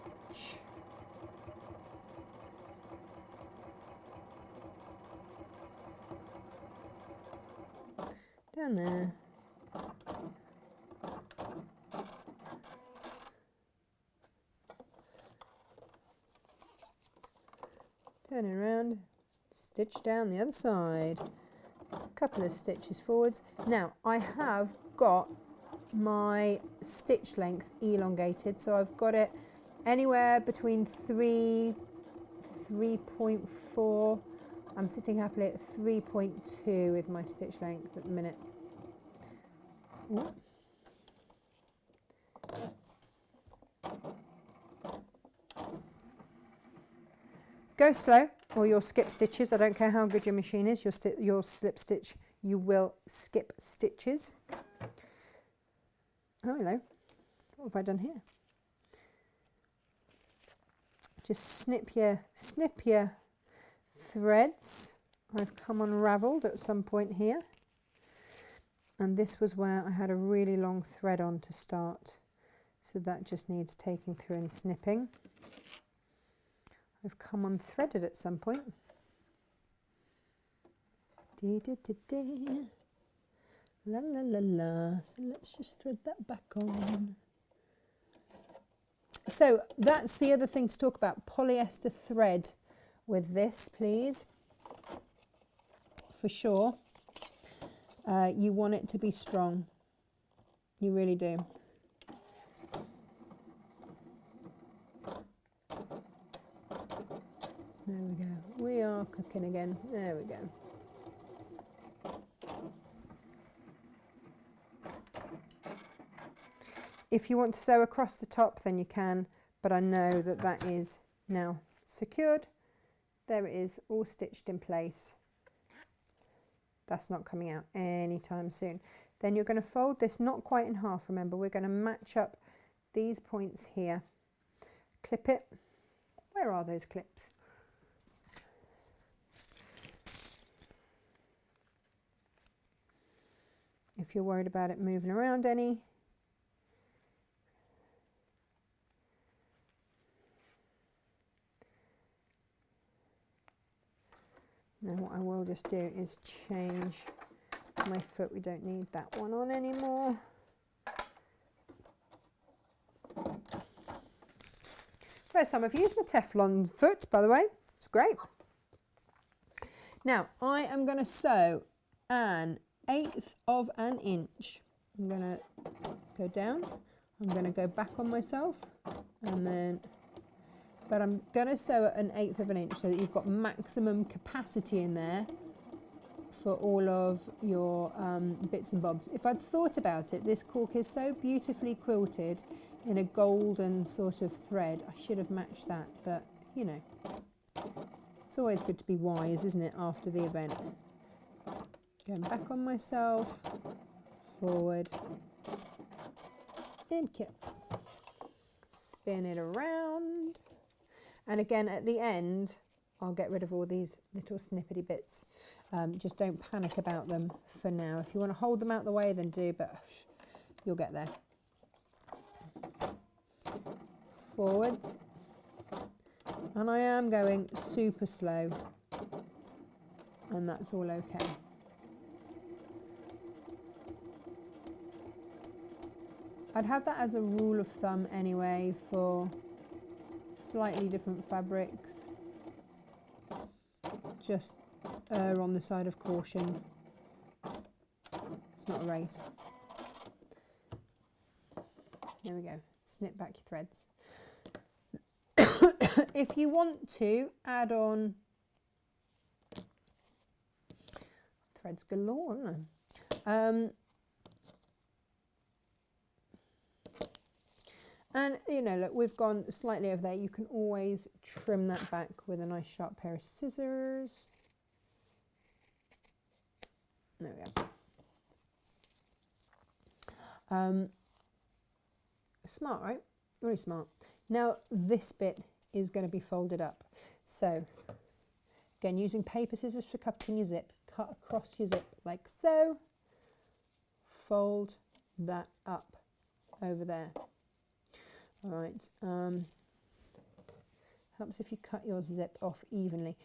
down there. Turn it around, stitch down the other side, a couple of stitches forwards. Now I have got my stitch length elongated, so I've got it anywhere between 3.4. I'm sitting happily at 3.2 with my stitch length at the minute. Ooh. Go slow or you'll skip stitches. I don't care how good your machine is, you'll slip stitch. You will skip stitches. Oh, hello. What have I done here? Just snip your threads I've come unravelled at some point here, and this was where I had a really long thread on to start, so that just needs taking through and snipping. I've come unthreaded at some point. Dee, dee, dee, dee. La la la la. So let's just thread that back on. So that's the other thing to talk about, polyester thread with this, please. For sure. You want it to be strong. You really do. There we go. We are cooking again. There we go. If you want to sew across the top, then you can, but I know that that is now secured. There it is, all stitched in place. That's not coming out anytime soon. Then you're going to fold this not quite in half, remember, we're going to match up these points here. Clip it. Where are those clips? If you're worried about it moving around any. Now what I will just do is change my foot. We don't need that one on anymore. First time I've used my Teflon foot, by the way. It's great. Now I am going to sew an 1/8 of an inch. I'm going to go down. I'm going to go back on myself, and then, but I'm going to sew at an 1/8 of an inch so that you've got maximum capacity in there for all of your bits and bobs. If I'd thought about it, this cork is so beautifully quilted in a golden sort of thread. I should have matched that, but you know, it's always good to be wise, isn't it, after the event. Going back on myself, forward, and kept. Spin it around. And again, at the end, I'll get rid of all these little snippety bits. Just don't panic about them for now. If you want to hold them out the way, then do, but you'll get there. Forwards. And I am going super slow. And that's all okay. I'd have that as a rule of thumb anyway for slightly different fabrics. Just err on the side of caution. It's not a race. There we go. Snip back your threads. If you want to add on threads galore, isn't it? And you know, look, we've gone slightly over there. You can always trim that back with a nice sharp pair of scissors. There we go. Smart, right? Really smart. Now this bit is going to be folded up. So again, using paper scissors for cutting your zip, cut across your zip like so. Fold that up over there. All right, helps if you cut your zip off evenly.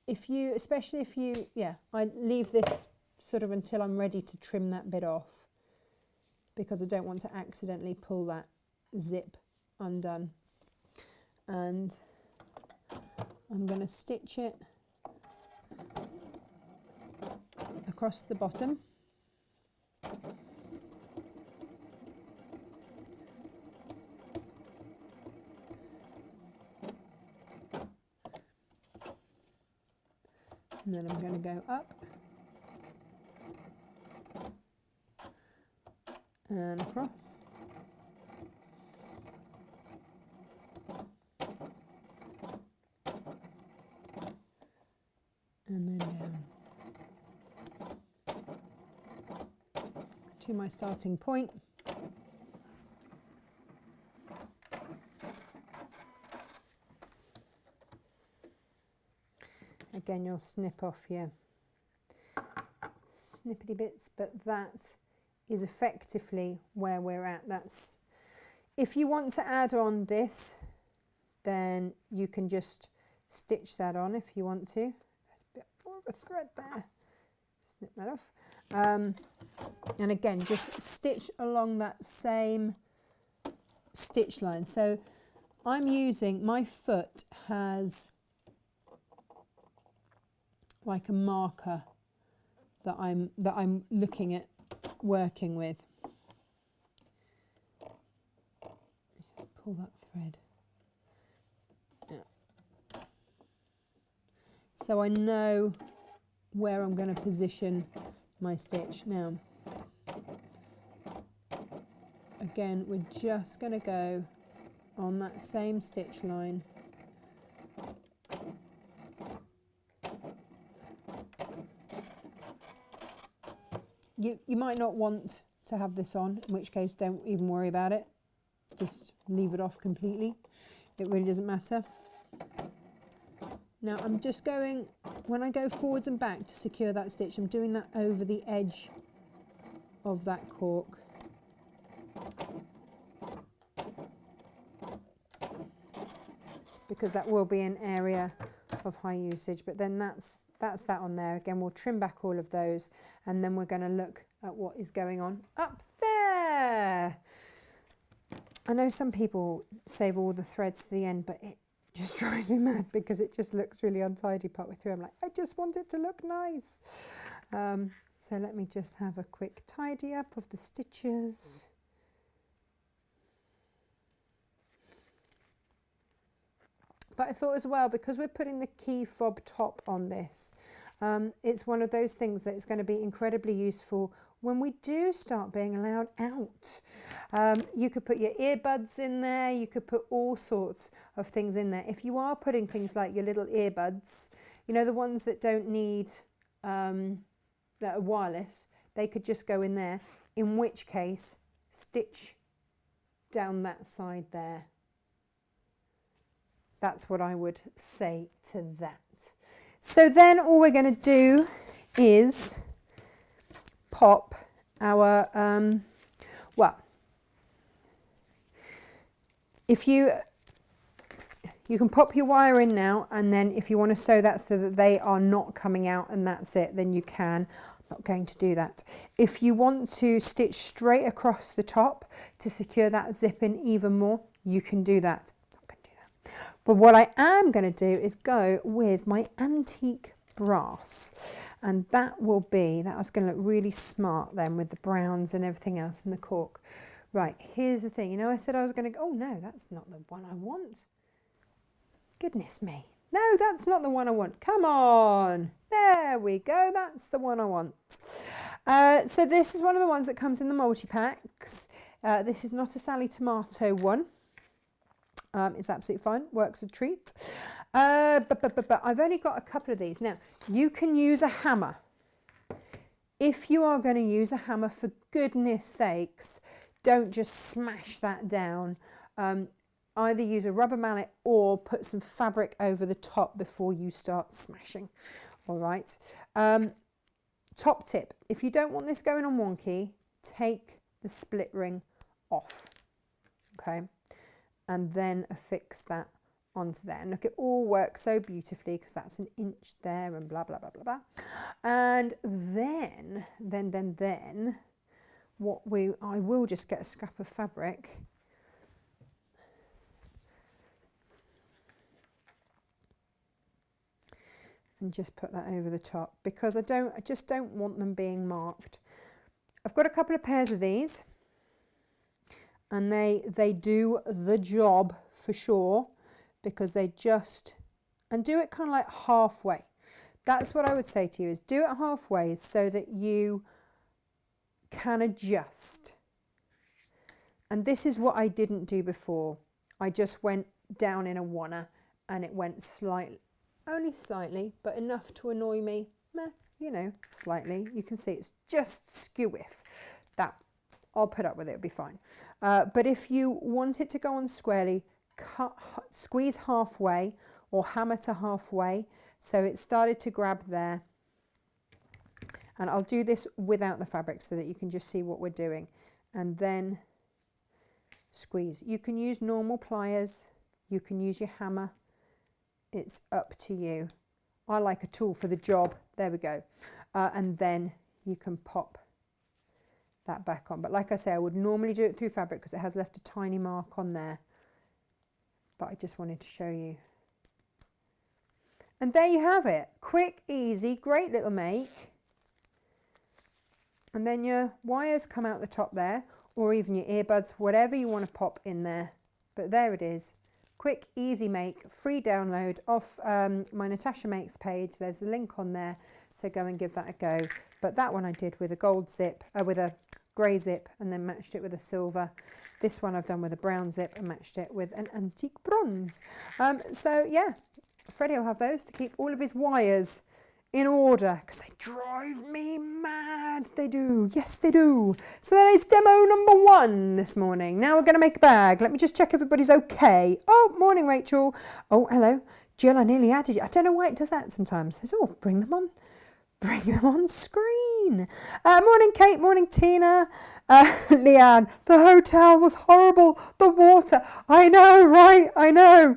If you, especially if you, yeah, I leave this sort of until I'm ready to trim that bit off, because I don't want to accidentally pull that zip undone. And I'm going to stitch it across the bottom. And then I'm going to go up and across. And then down to my starting point. again, you'll snip off your snippety bits, but that is effectively where we're at. That's, if you want to add on this, then you can just stitch that on if you want to. There's a bit more of a thread there. Snip that off. And again, just stitch along that same stitch line. So I'm using, my foot has like a marker that I'm looking at working with. Just pull that thread. Yeah. So I know where I'm going to position my stitch. Now, again, we're just going to go on that same stitch line. You might not want to have this on, in which case don't even worry about it. Just leave it off completely. It really doesn't matter. Now I'm just going, when I go forwards and back to secure that stitch, I'm doing that over the edge of that cork. Because that will be an area of high usage, but then that's that on there. Again, we'll trim back all of those, and then we're going to look at what is going on up there. I know some people save all the threads to the end, but it just drives me mad because it just looks really untidy partway through. I'm like, I just want it to look nice. So let me just have a quick tidy up of the stitches. But I thought as well, because we're putting the key fob top on this, it's one of those things that is going to be incredibly useful when we do start being allowed out. You could put your earbuds in there, you could put all sorts of things in there. If you are putting things like your little earbuds, you know, the ones that don't need, that are wireless, they could just go in there, in which case stitch down that side there. That's what I would say to that. So then all we're going to do is pop our, well, if you can pop your wire in now, and then if you want to sew that so that they are not coming out and that's it, then you can. I'm not going to do that. If you want to stitch straight across the top to secure that zip in even more, you can do that. But what I am going to do is go with my antique brass, and that will be, that was going to look really smart then with the browns and everything else and the cork. Right, here's the thing, you know, I said I was going to go, oh no, that's not the one I want. Goodness me. No, that's not the one I want. Come on. There we go. That's the one I want. So this is one of the ones that comes in the multi-packs. This is not a Sally Tomato one. It's absolutely fine, works a treat. But I've only got a couple of these. Now, you can use a hammer. If you are going to use a hammer, for goodness sakes, don't just smash that down. Either use a rubber mallet or put some fabric over the top before you start smashing. All right. Top tip, if you don't want this going on wonky, take the split ring off. Okay. And then affix that onto there. And look, it all works so beautifully because that's an inch there and blah, blah, blah, blah, blah. And then I will just get a scrap of fabric and just put that over the top, because I just don't want them being marked. I've got a couple of pairs of these, and they do the job for sure, because they just, and do it kind of like halfway. That's what I would say to you, is do it halfway so that you can adjust. And this is what I didn't do before. I just went down in a wanna, and it went slightly, only slightly, but enough to annoy me. Meh, you know, slightly. You can see it's just skew-whiff. That, I'll put up with it, it'll be fine. But if you want it to go on squarely, squeeze halfway or hammer to halfway. So it started to grab there. And I'll do this without the fabric so that you can just see what we're doing. And then squeeze. You can use normal pliers, you can use your hammer, it's up to you. I like a tool for the job. There we go. And then you can pop that back on. But like I say, I would normally do it through fabric because it has left a tiny mark on there. But I just wanted to show you. And there you have it. Quick, easy, great little make. And then your wires come out the top there, or even your earbuds, whatever you want to pop in there. But there it is. Quick, easy make, free download off my Natasha Makes page. There's a link on there, so go and give that a go. But that one I did with a gold zip, with a grey zip, and then matched it with a silver. This one I've done with a brown zip and matched it with an antique bronze. So yeah, Freddie will have those to keep all of his wires in order, because they drive me mad. They do. Yes, they do. So that is demo number 1 this morning. Now we're going to make a bag. Let me just check everybody's okay. Oh, morning, Rachel. Oh, hello. Jill, I nearly added you. I don't know why it does that sometimes. It says, oh, bring them on screen. Morning, Kate. Morning, Tina. Leanne, the hotel was horrible. The water. I know, right? I know.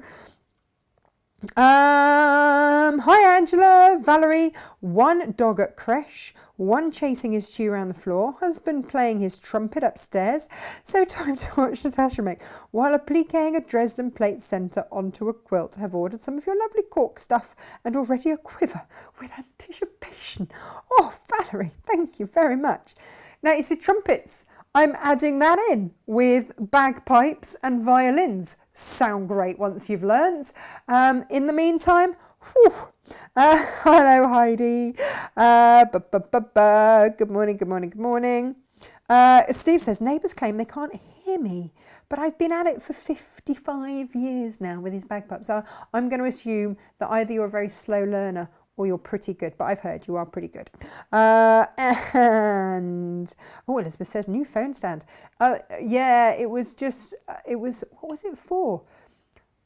Hi Angela, Valerie. 1 dog at creche, 1 chasing his chew around the floor, husband playing his trumpet upstairs, so time to watch Natasha make, while appliquing a Dresden plate centre onto a quilt. Have ordered some of your lovely cork stuff and already a quiver with anticipation. Oh Valerie, thank you very much. Now you see trumpets, I'm adding that in with bagpipes and violins. Sound great once you've learnt. In the meantime, hello Heidi. Good morning, good morning, good morning. Steve says, neighbours claim they can't hear me, but I've been at it for 55 years now with these bagpipes. So I'm going to assume that either you're a very slow learner or you're pretty good, but I've heard you are pretty good. And, oh, Elizabeth says, new phone stand. Yeah, it was just, what was it for?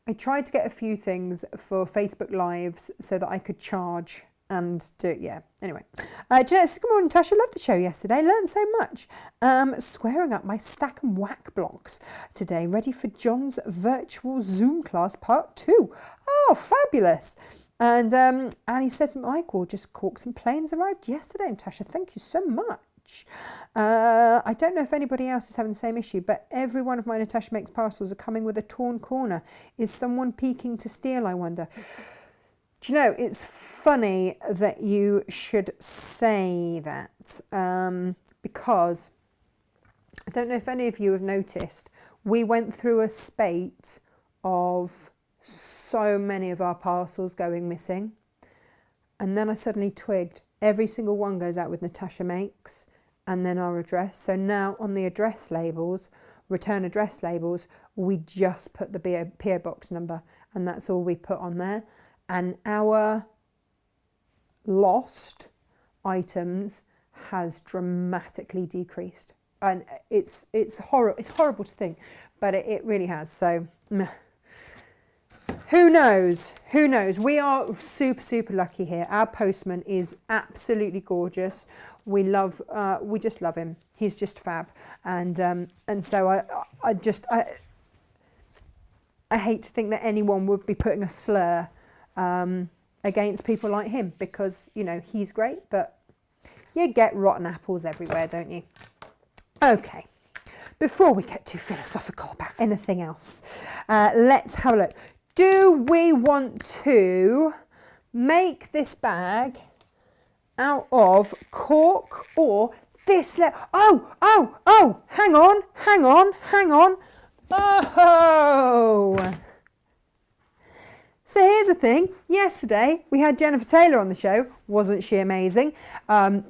I tried to get a few things for Facebook Lives so that I could charge and do, yeah, anyway. Jeanette says, good morning, Tasha, loved the show yesterday, learned so much. Squaring up my stack and whack blocks today, ready for John's virtual Zoom class part 2. Oh, fabulous. And Annie said some gorgeous corks and planes arrived yesterday, Natasha. Thank you so much. I don't know if anybody else is having the same issue, but every one of my Natasha Makes parcels are coming with a torn corner. Is someone peeking to steal, I wonder? Do you know, it's funny that you should say that, because I don't know if any of you have noticed, we went through a spate of so many of our parcels going missing, and then I suddenly twigged every single one goes out with Natasha Makes and then our address. So now on the address labels, return address labels, we just put the PO box number, and that's all we put on there. And our lost items has dramatically decreased, and it's horrible to think, but it really has. So who knows? Who knows? We are super lucky here. Our postman is absolutely gorgeous. We just love him. He's just fab. And so I hate to think that anyone would be putting a slur against people like him, because, you know, he's great, but you get rotten apples everywhere, don't you? Okay. Before we get too philosophical about anything else, let's have a look. Do we want to make this bag out of cork or this? Hang on. Oh! So here's the thing. Yesterday we had Jennifer Taylor on the show. Wasn't she amazing?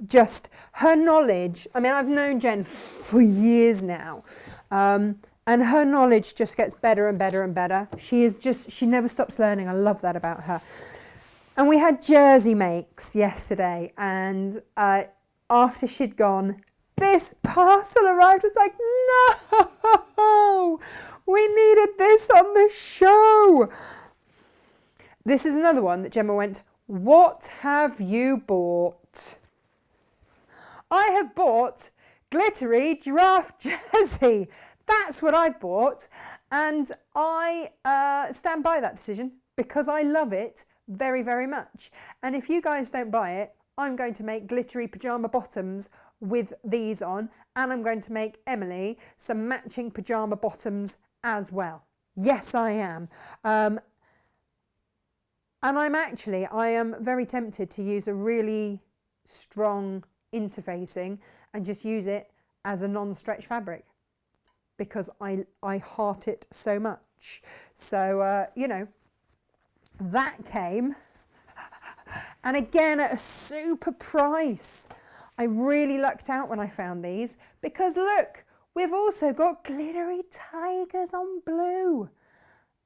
Just her knowledge. I mean, I've known Jen for years now. And her knowledge just gets better and better and better. She never stops learning. I love that about her. And we had Jersey Makes yesterday. And after she'd gone, this parcel arrived. It's like, no, we needed this on the show. This is another one that Gemma went, what have you bought? I have bought glittery giraffe jersey. That's what I've bought, and I stand by that decision because I love it very, very much. And if you guys don't buy it, I'm going to make glittery pyjama bottoms with these on, and I'm going to make Emily some matching pyjama bottoms as well. Yes, I am. And I am very tempted to use a really strong interfacing and just use it as a non-stretch fabric because I heart it so much. So, you know, that came, and again at a super price. I really lucked out when I found these because look, we've also got glittery tigers on blue.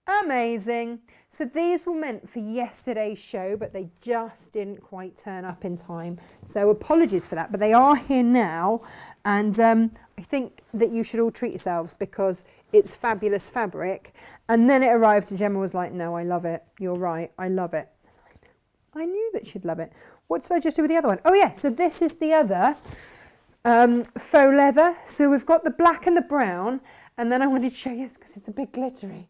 Amazing. So these were meant for yesterday's show, but they just didn't quite turn up in time. So apologies for that, but they are here now. And I think that you should all treat yourselves because it's fabulous fabric. And then it arrived and Gemma was like, no, I love it. You're right. I love it. I knew that she'd love it. What did I just do with the other one? Oh yeah, so this is the other faux leather. So we've got the black and the brown. And then I wanted to show you this because it's a bit glittery.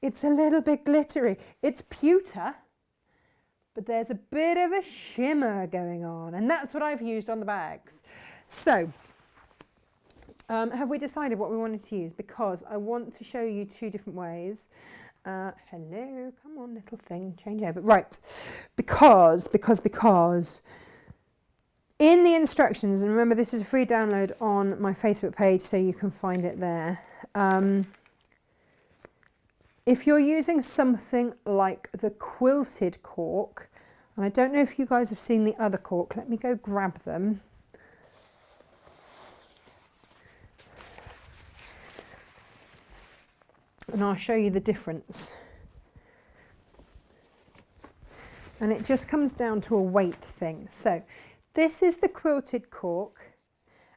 It's a little bit glittery. It's pewter, but there's a bit of a shimmer going on, and that's what I've used on the bags. So, have we decided what we wanted to use? Because I want to show you two different ways. Hello, come on, little thing, change over. Right, because in the instructions, and remember this is a free download on my Facebook page, so you can find it there. If you're using something like the quilted cork, and I don't know if you guys have seen the other cork, let me go grab them. And I'll show you the difference. And it just comes down to a weight thing. So this is the quilted cork.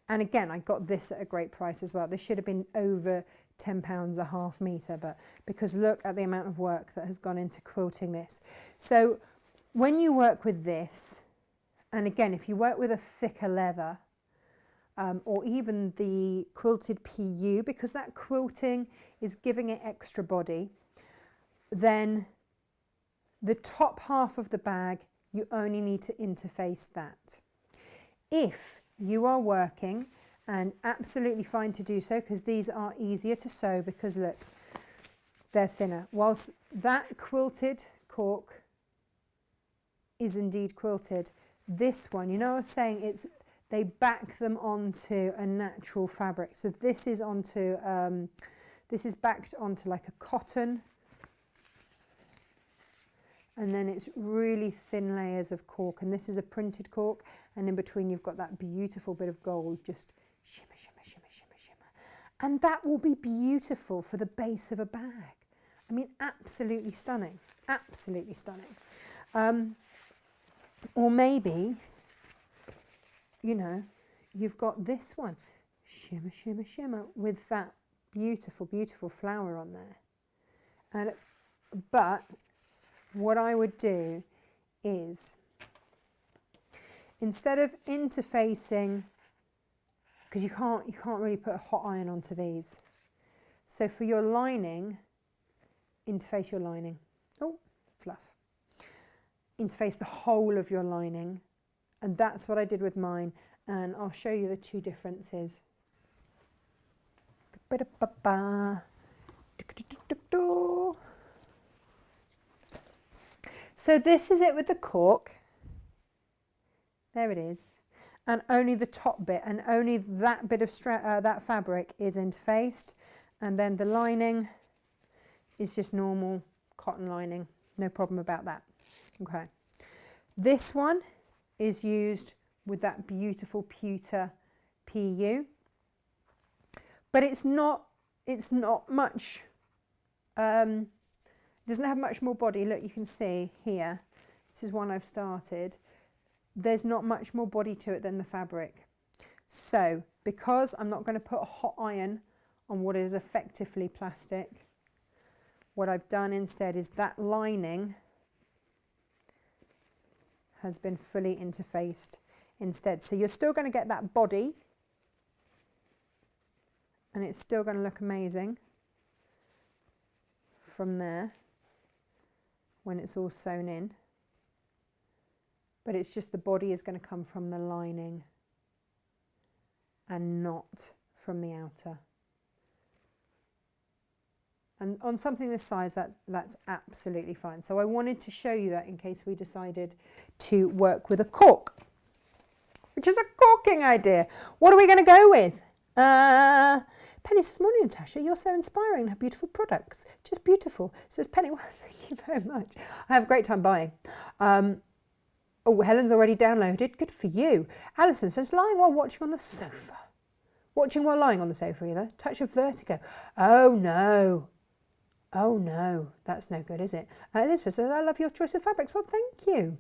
And again, I got this at a great price as well. This should have been over £10 a half metre, but because look at the amount of work that has gone into quilting this. So when you work with this, and again, if you work with a thicker leather, or even the quilted PU, because that quilting is giving it extra body, then the top half of the bag, you only need to interface that. If you are working, and absolutely fine to do so because these are easier to sew because look, they're thinner. Whilst that quilted cork is indeed quilted, this one, you know I was saying they back them onto a natural fabric. So this is onto, this is backed onto like a cotton, and then it's really thin layers of cork, and this is a printed cork, and in between you've got that beautiful bit of gold just shimmer, shimmer, shimmer, shimmer, shimmer. And that will be beautiful for the base of a bag. I mean, absolutely stunning, absolutely stunning. Or maybe, you know, you've got this one, shimmer, shimmer, shimmer, with that beautiful, beautiful flower on there. But what I would do is, instead of interfacing, because you can't really put a hot iron onto these. So for your lining, interface your lining. Oh, fluff. Interface the whole of your lining. And that's what I did with mine. And I'll show you the two differences. So this is it with the cork. There it is. And only the top bit, and only that bit of that fabric is interfaced, and then the lining is just normal cotton lining, no problem about that. Okay, this one is used with that beautiful pewter PU, but it's not much, doesn't have much more body. Look, you can see here, this is one I've started. There's not much more body to it than the fabric. So because I'm not going to put a hot iron on what is effectively plastic, what I've done instead is that lining has been fully interfaced instead. So you're still going to get that body, and it's still going to look amazing from there when it's all sewn in. But it's just the body is going to come from the lining and not from the outer. And on something this size, that's absolutely fine. So I wanted to show you that in case we decided to work with a cork, which is a corking idea. What are we going to go with? Penny says, morning Natasha, you're so inspiring and have beautiful products. Just beautiful. Says Penny, well, thank you very much. I have a great time buying. Oh, Helen's already downloaded. Good for you. Alison says, lying while watching on the sofa. Watching while lying on the sofa either. Touch of vertigo. Oh no. Oh no. That's no good, is it? Elizabeth says, I love your choice of fabrics. Well, thank you.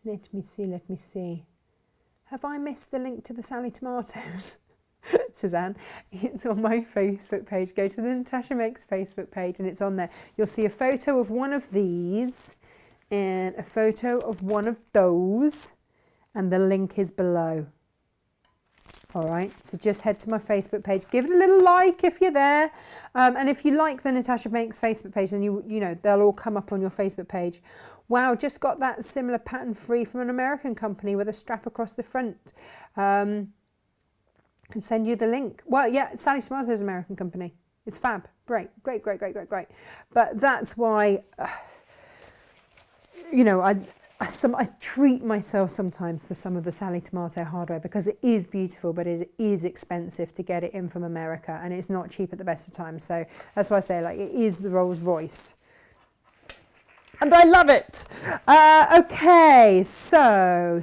Let me see. Have I missed the link to the Sally tomatoes? Suzanne, it's on my Facebook page. Go to the Natasha Makes Facebook page and it's on there. You'll see a photo of one of these and a photo of one of those, and the link is below. All right, so just head to my Facebook page, give it a little like if you're there, and if you like the Natasha Makes Facebook page, then you know they'll all come up on your Facebook page. Wow, just got that similar pattern free from an American company with a strap across the front. Can send you the link. Well, yeah, Sally Tomatoes is an American company. It's fab. Great. But that's why, you know, I treat myself sometimes to some of the Sally Tomato hardware because it is beautiful, but it is expensive to get it in from America, and it's not cheap at the best of times. So that's why I say, like, it is the Rolls Royce. And I love it. Okay, so.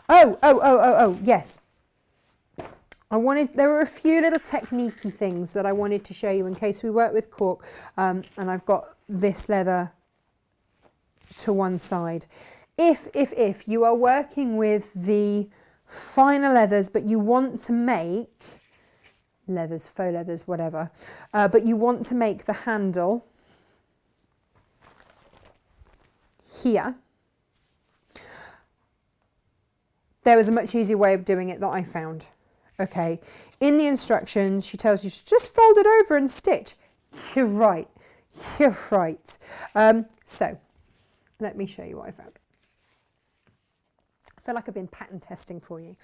Oh, yes. There were a few little technique-y things that I wanted to show you in case we work with cork, and I've got this leather to one side. If you are working with the finer leathers, but you want to make leathers, faux leathers, whatever, but you want to make the handle here, there was a much easier way of doing it that I found. Okay, in the instructions, she tells you to just fold it over and stitch. You're right. So, let me show you what I found. I feel like I've been pattern testing for you.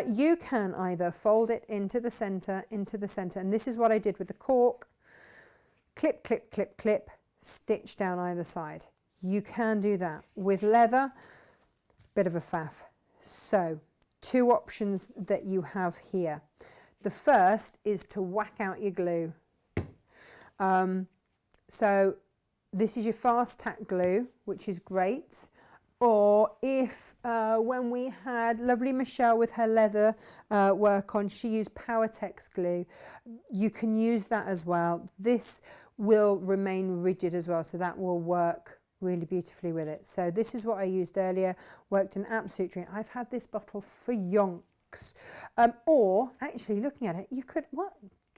You can either fold it into the center, and this is what I did with the cork. Clip, clip, clip, clip, stitch down either side. You can do that. With leather, bit of a faff. So, two options that you have here. The first is to whack out your glue. So this is your fast tack glue, which is great. Or if when we had lovely Michelle with her leather work on, she used Powertex glue, you can use that as well. This will remain rigid as well, so that will work really beautifully with it. So this is what I used earlier, worked an absolute dream. I've had this bottle for yonks. Or actually looking at it, you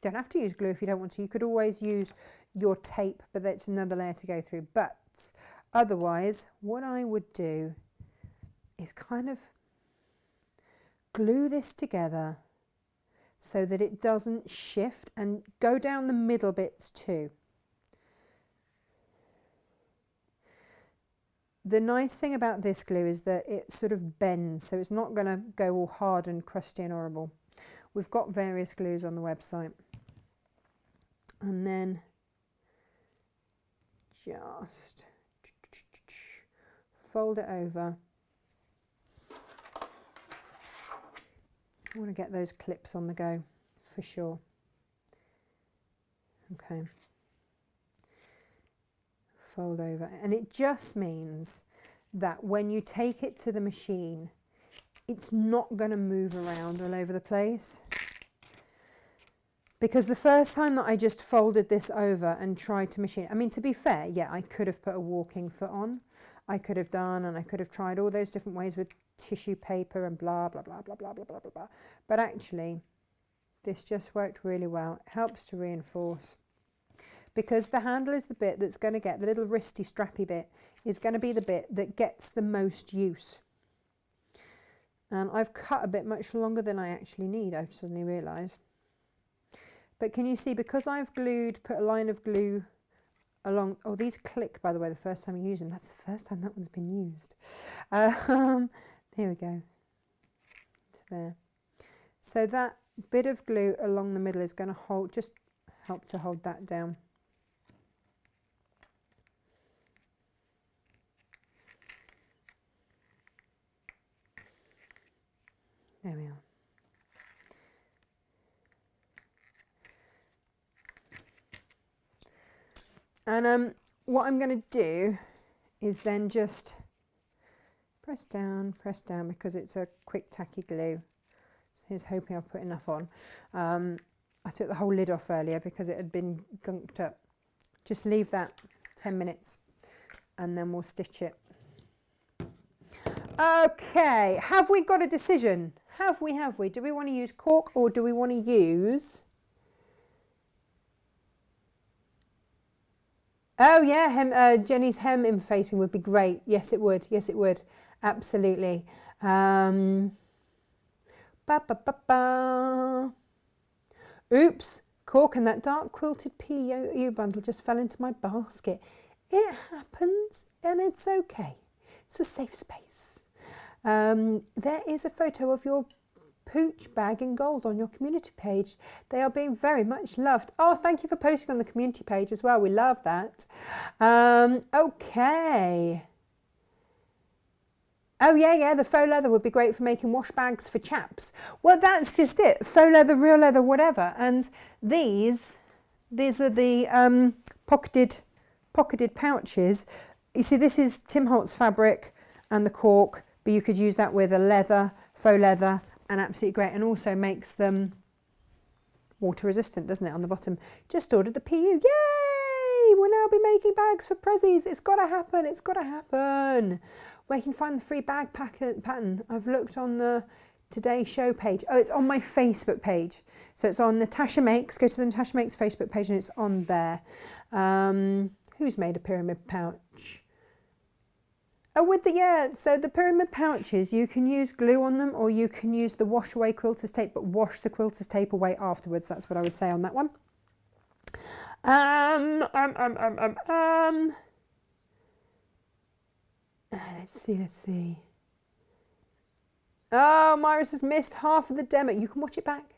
don't have to use glue if you don't want to. You could always use your tape, but that's another layer to go through. But otherwise, what I would do is kind of glue this together so that it doesn't shift, and go down the middle bits too. The nice thing about this glue is that it sort of bends, so it's not going to go all hard and crusty and horrible. We've got various glues on the website. And then just fold it over. I want to get those clips on the go for sure. Okay. Fold over, and it just means that when you take it to the machine, it's not going to move around all over the place. Because the first time that I just folded this over and tried to machine, I mean, to be fair, yeah, I could have put a walking foot on. I could have done, and I could have tried all those different ways with tissue paper and blah, blah, blah, blah, blah, blah, blah, blah, blah. But actually, this just worked really well. It helps to reinforce. because the handle is the bit that's going to get, the little wristy strappy bit is going to be the bit that gets the most use. And I've cut a bit much longer than I actually need, I've suddenly realised. But can you see, because I've put a line of glue along, oh, these click, by the way, the first time you use them. That's the first time that one's been used. There we go. To there. So that bit of glue along the middle is going to hold, just help to hold that down. There we are. And what I'm going to do is then just press down, because it's a quick tacky glue. So here's hoping I've put enough on. I took the whole lid off earlier because it had been gunked up. Just leave that 10 minutes and then we'll stitch it. Okay, have we got a decision? Have we? Do we want to use cork or do we want to use... Oh yeah, Jenny's hem interfacing would be great. Yes, it would. Yes, it would. Absolutely. Oops, cork and that dark quilted PU bundle just fell into my basket. It happens and it's okay. It's a safe space. There is a photo of your pooch bag in gold on your community page. They are being very much loved. Oh, thank you for posting on the community page as well. We love that. Okay. Oh yeah, the faux leather would be great for making wash bags for chaps. Well, that's just it. Faux leather, real leather, whatever. And these are the pocketed pouches. You see, this is Tim Holtz fabric and the cork, but you could use that with a leather, faux leather, and absolutely great, and also makes them water resistant, doesn't it, on the bottom. Just ordered the PU. Yay! We'll now be making bags for prezzies. It's got to happen. It's got to happen. Where you can find the free bag pattern. I've looked on the Today Show page. Oh, it's on my Facebook page. So it's on Natasha Makes. Go to the Natasha Makes Facebook page and it's on there. Who's made a pyramid pouch? Oh, so the pyramid pouches, you can use glue on them or you can use the wash away quilter's tape, but wash the quilter's tape away afterwards. That's what I would say on that one. Let's see. Oh, Myris has missed half of the demo. You can watch it back.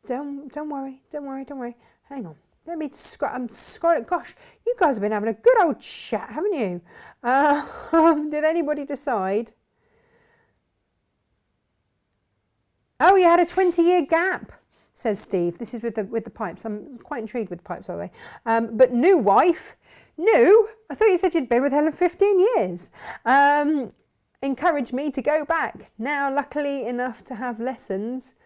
Don't worry. Hang on. Let me I'm scrolling. Gosh, you guys have been having a good old chat, haven't you? Did anybody decide? Oh, you had a 20-year gap, says Steve. This is with the pipes. I'm quite intrigued with the pipes, by the way. But new wife? New? I thought you said you'd been with Helen 15 years. Encouraged me to go back. Now, luckily enough to have lessons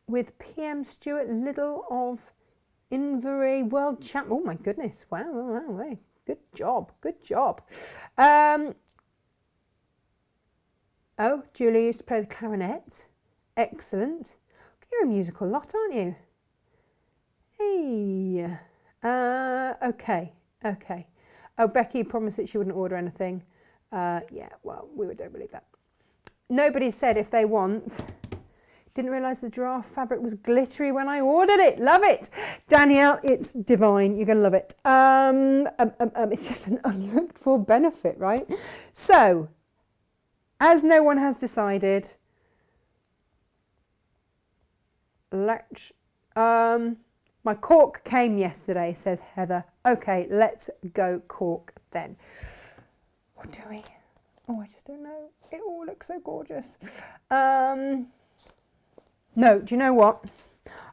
with PM Stuart Liddell of Inverie World Champ. Oh my goodness! Wow! Good job. Oh, Julie used to play the clarinet. Excellent. You're a musical lot, aren't you? Hey. Okay. Oh, Becky promised that she wouldn't order anything. Yeah. Well, we don't believe that. Nobody said if they want. Didn't realise the draft fabric was glittery when I ordered it. Love it. Danielle, it's divine. You're going to love it. It's just an unlooked for benefit, right? So, as no one has decided, my cork came yesterday, says Heather. Okay, let's go cork then. What do we? Oh, I just don't know. It all looks so gorgeous. No, do you know what?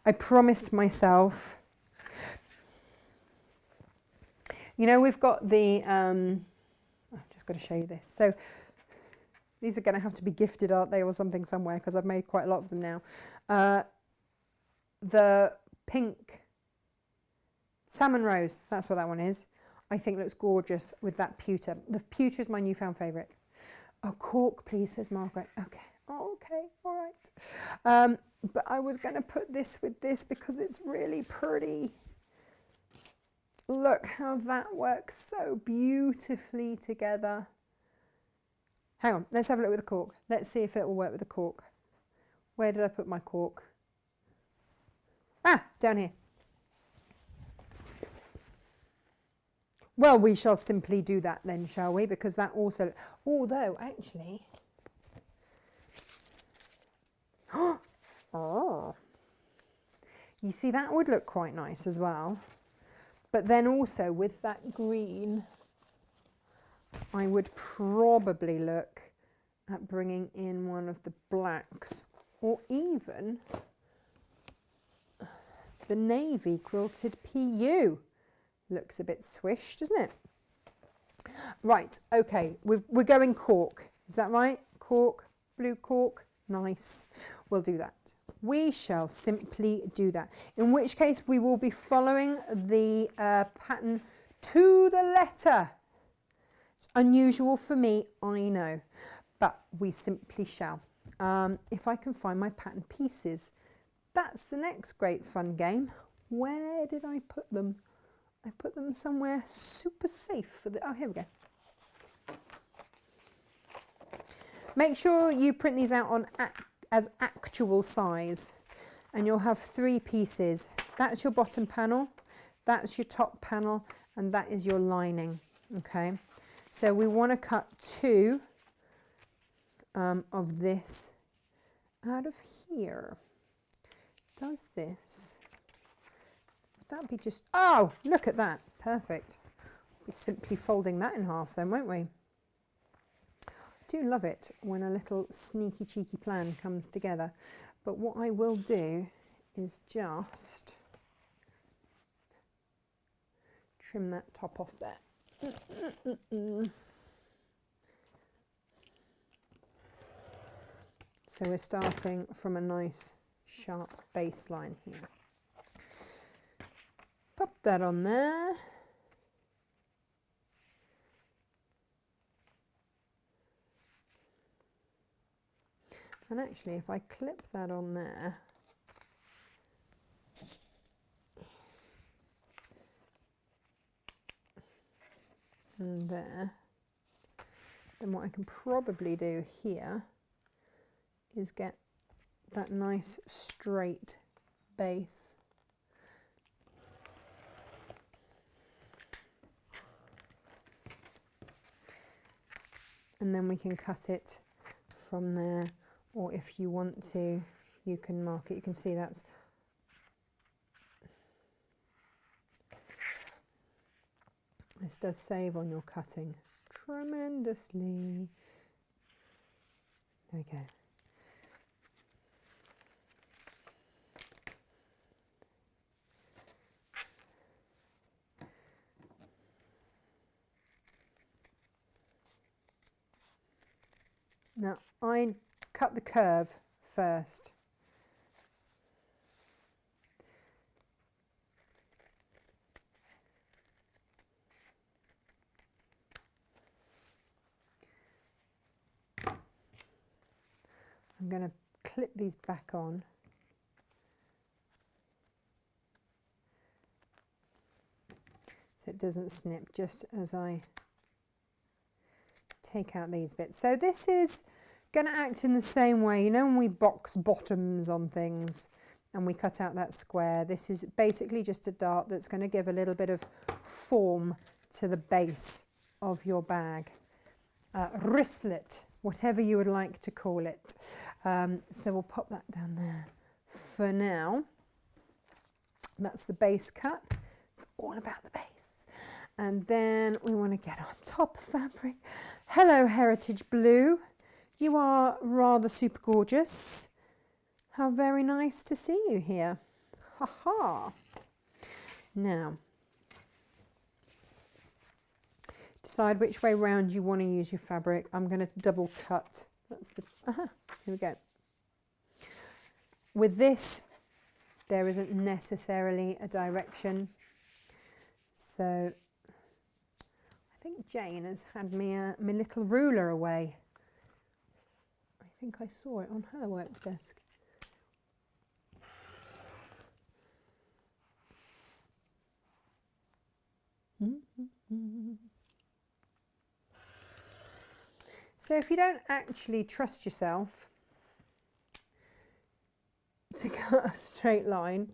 I promised myself. You know, we've got the, I've just got to show you this. So these are going to have to be gifted, aren't they, or something somewhere, because I've made quite a lot of them now. The pink salmon rose, that's what that one is. I think looks gorgeous with that pewter. The pewter is my newfound favourite. Oh, cork, please, says Margaret. Okay. Oh, okay, all right. But I was going to put this with this because it's really pretty. Look how that works so beautifully together. Hang on, let's have a look with the cork. Let's see if it will work with the cork. Where did I put my cork? Ah, down here. Well, we shall simply do that then, shall we? Because that also, although actually, oh, you see that would look quite nice as well. But then also with that green, I would probably look at bringing in one of the blacks, or even the navy quilted PU. Looks a bit swish, doesn't it? Right, okay, we're going cork. Is that right? Cork, blue cork, nice. We'll do that. We shall simply do that. In which case we will be following the pattern to the letter. It's unusual for me, I know, but we simply shall. If I can find my pattern pieces, that's the next great fun game. Where did I put them? I put them somewhere super safe for the, oh, here we go. Make sure you print these out on as actual size, and you'll have 3 pieces. That's your bottom panel, that's your top panel, and that is your lining. Okay, so we want to cut 2 of this out of here. Does this, that'd be just, oh, look at that, perfect. We'll be simply folding that in half then, won't we? I do love it when a little sneaky cheeky plan comes together. But what I will do is just trim that top off there. So we're starting from a nice sharp baseline here. Pop that on there. And actually, if I clip that on there, and there, then what I can probably do here is get that nice straight base. And then we can cut it from there, or if you want to, you can mark it. You can see that's this does save on your cutting tremendously. There we go. Now, I cut the curve first. I'm going to clip these back on. So it doesn't snip, just as I take out these bits. So this is going to act in the same way, you know, when we box bottoms on things and we cut out that square, this is basically just a dart that's going to give a little bit of form to the base of your bag. Wristlet, whatever you would like to call it. So we'll pop that down there for now. That's the base cut. It's all about the base. And then we want to get our top fabric. Hello, Heritage Blue. You are rather super gorgeous. How very nice to see you here. Ha ha. Now, decide which way round you want to use your fabric. I'm going to double cut. That's the, here we go. With this, there isn't necessarily a direction. So I think Jane has had me my little ruler away. I think I saw it on her work desk. So if you don't actually trust yourself to cut a straight line,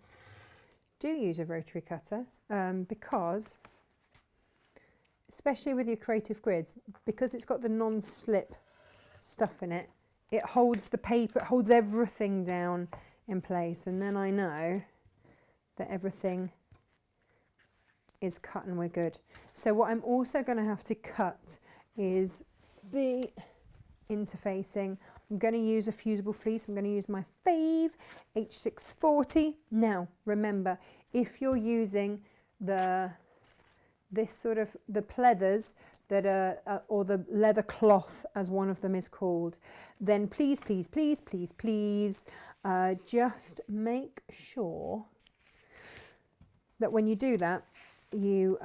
do use a rotary cutter, because especially with your creative grids, because it's got the non-slip stuff in it, it holds the paper, it holds everything down in place, and then I know that everything is cut and we're good. So what I'm also going to have to cut is the interfacing. I'm going to use a fusible fleece. I'm going to use my fave H640. Now remember, if you're using this sort of the pleathers that are or the leather cloth as one of them is called, then please just make sure that when you do that, you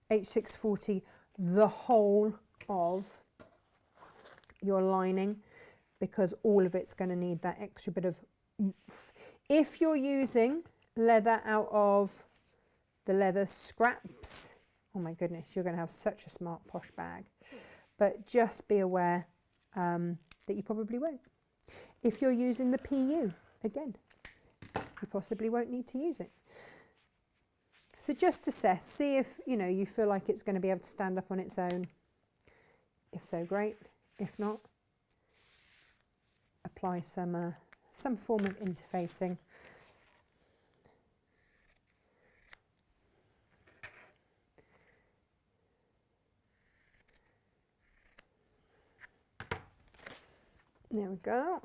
H640 the whole of your lining, because all of it's going to need that extra bit of oomph. If you're using leather out of the leather scraps, oh my goodness, you're going to have such a smart posh bag. But just be aware that you probably won't. If you're using the PU, again, you possibly won't need to use it. So just assess, see if you feel like it's going to be able to stand up on its own. If so, great. If not, apply some form of interfacing. There we go.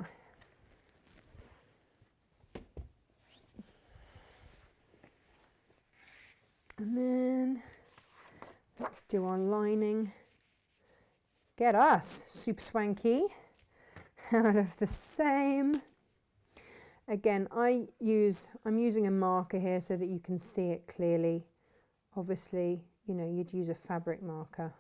And then let's do our lining. Get us super swanky out of the same. Again, I'm using a marker here so that you can see it clearly. Obviously, you'd use a fabric marker.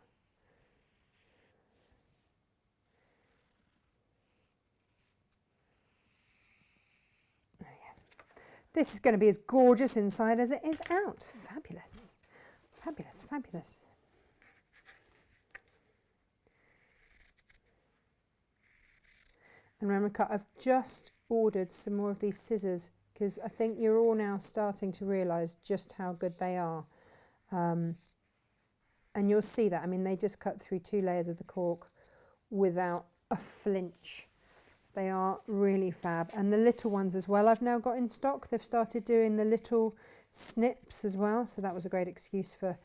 This is going to be as gorgeous inside as it is out. Fabulous, fabulous, fabulous. And remember, I've just ordered some more of these scissors because I think you're all now starting to realise just how good they are. And you'll see that. I mean, they just cut through 2 layers of the cork without a flinch. They are really fab. And the little ones as well I've now got in stock. They've started doing the little snips as well. So that was a great excuse for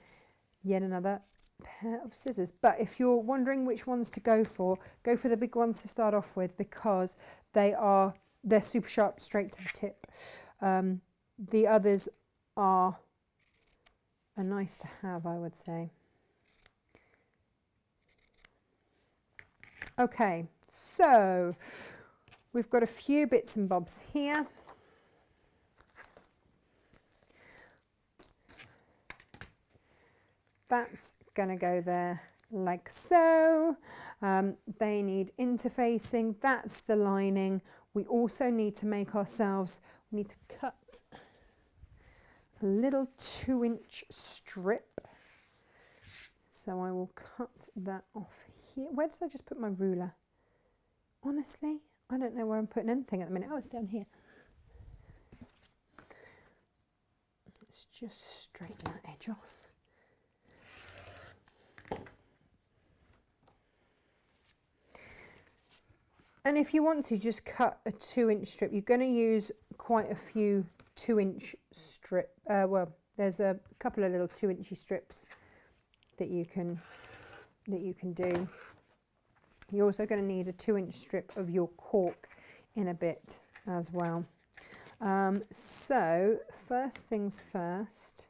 yet another pair of scissors. But if you're wondering which ones to go for the big ones to start off with, because they're super sharp, straight to the tip. The others are nice to have, I would say. Okay, so we've got a few bits and bobs here. That's going to go there like so. They need interfacing. That's the lining. We also need to make ourselves, we need to cut a little 2-inch strip. So I will cut that off here. Where did I just put my ruler? Honestly, I don't know where I'm putting anything at the minute. Oh, it's down here. Let's just straighten that edge off. And if you want to just cut a 2-inch strip, you're going to use quite a few 2-inch strip. Well, there's a couple of little 2-inchy strips that you can do. You're also going to need a 2-inch strip of your cork in a bit as well. So first things first.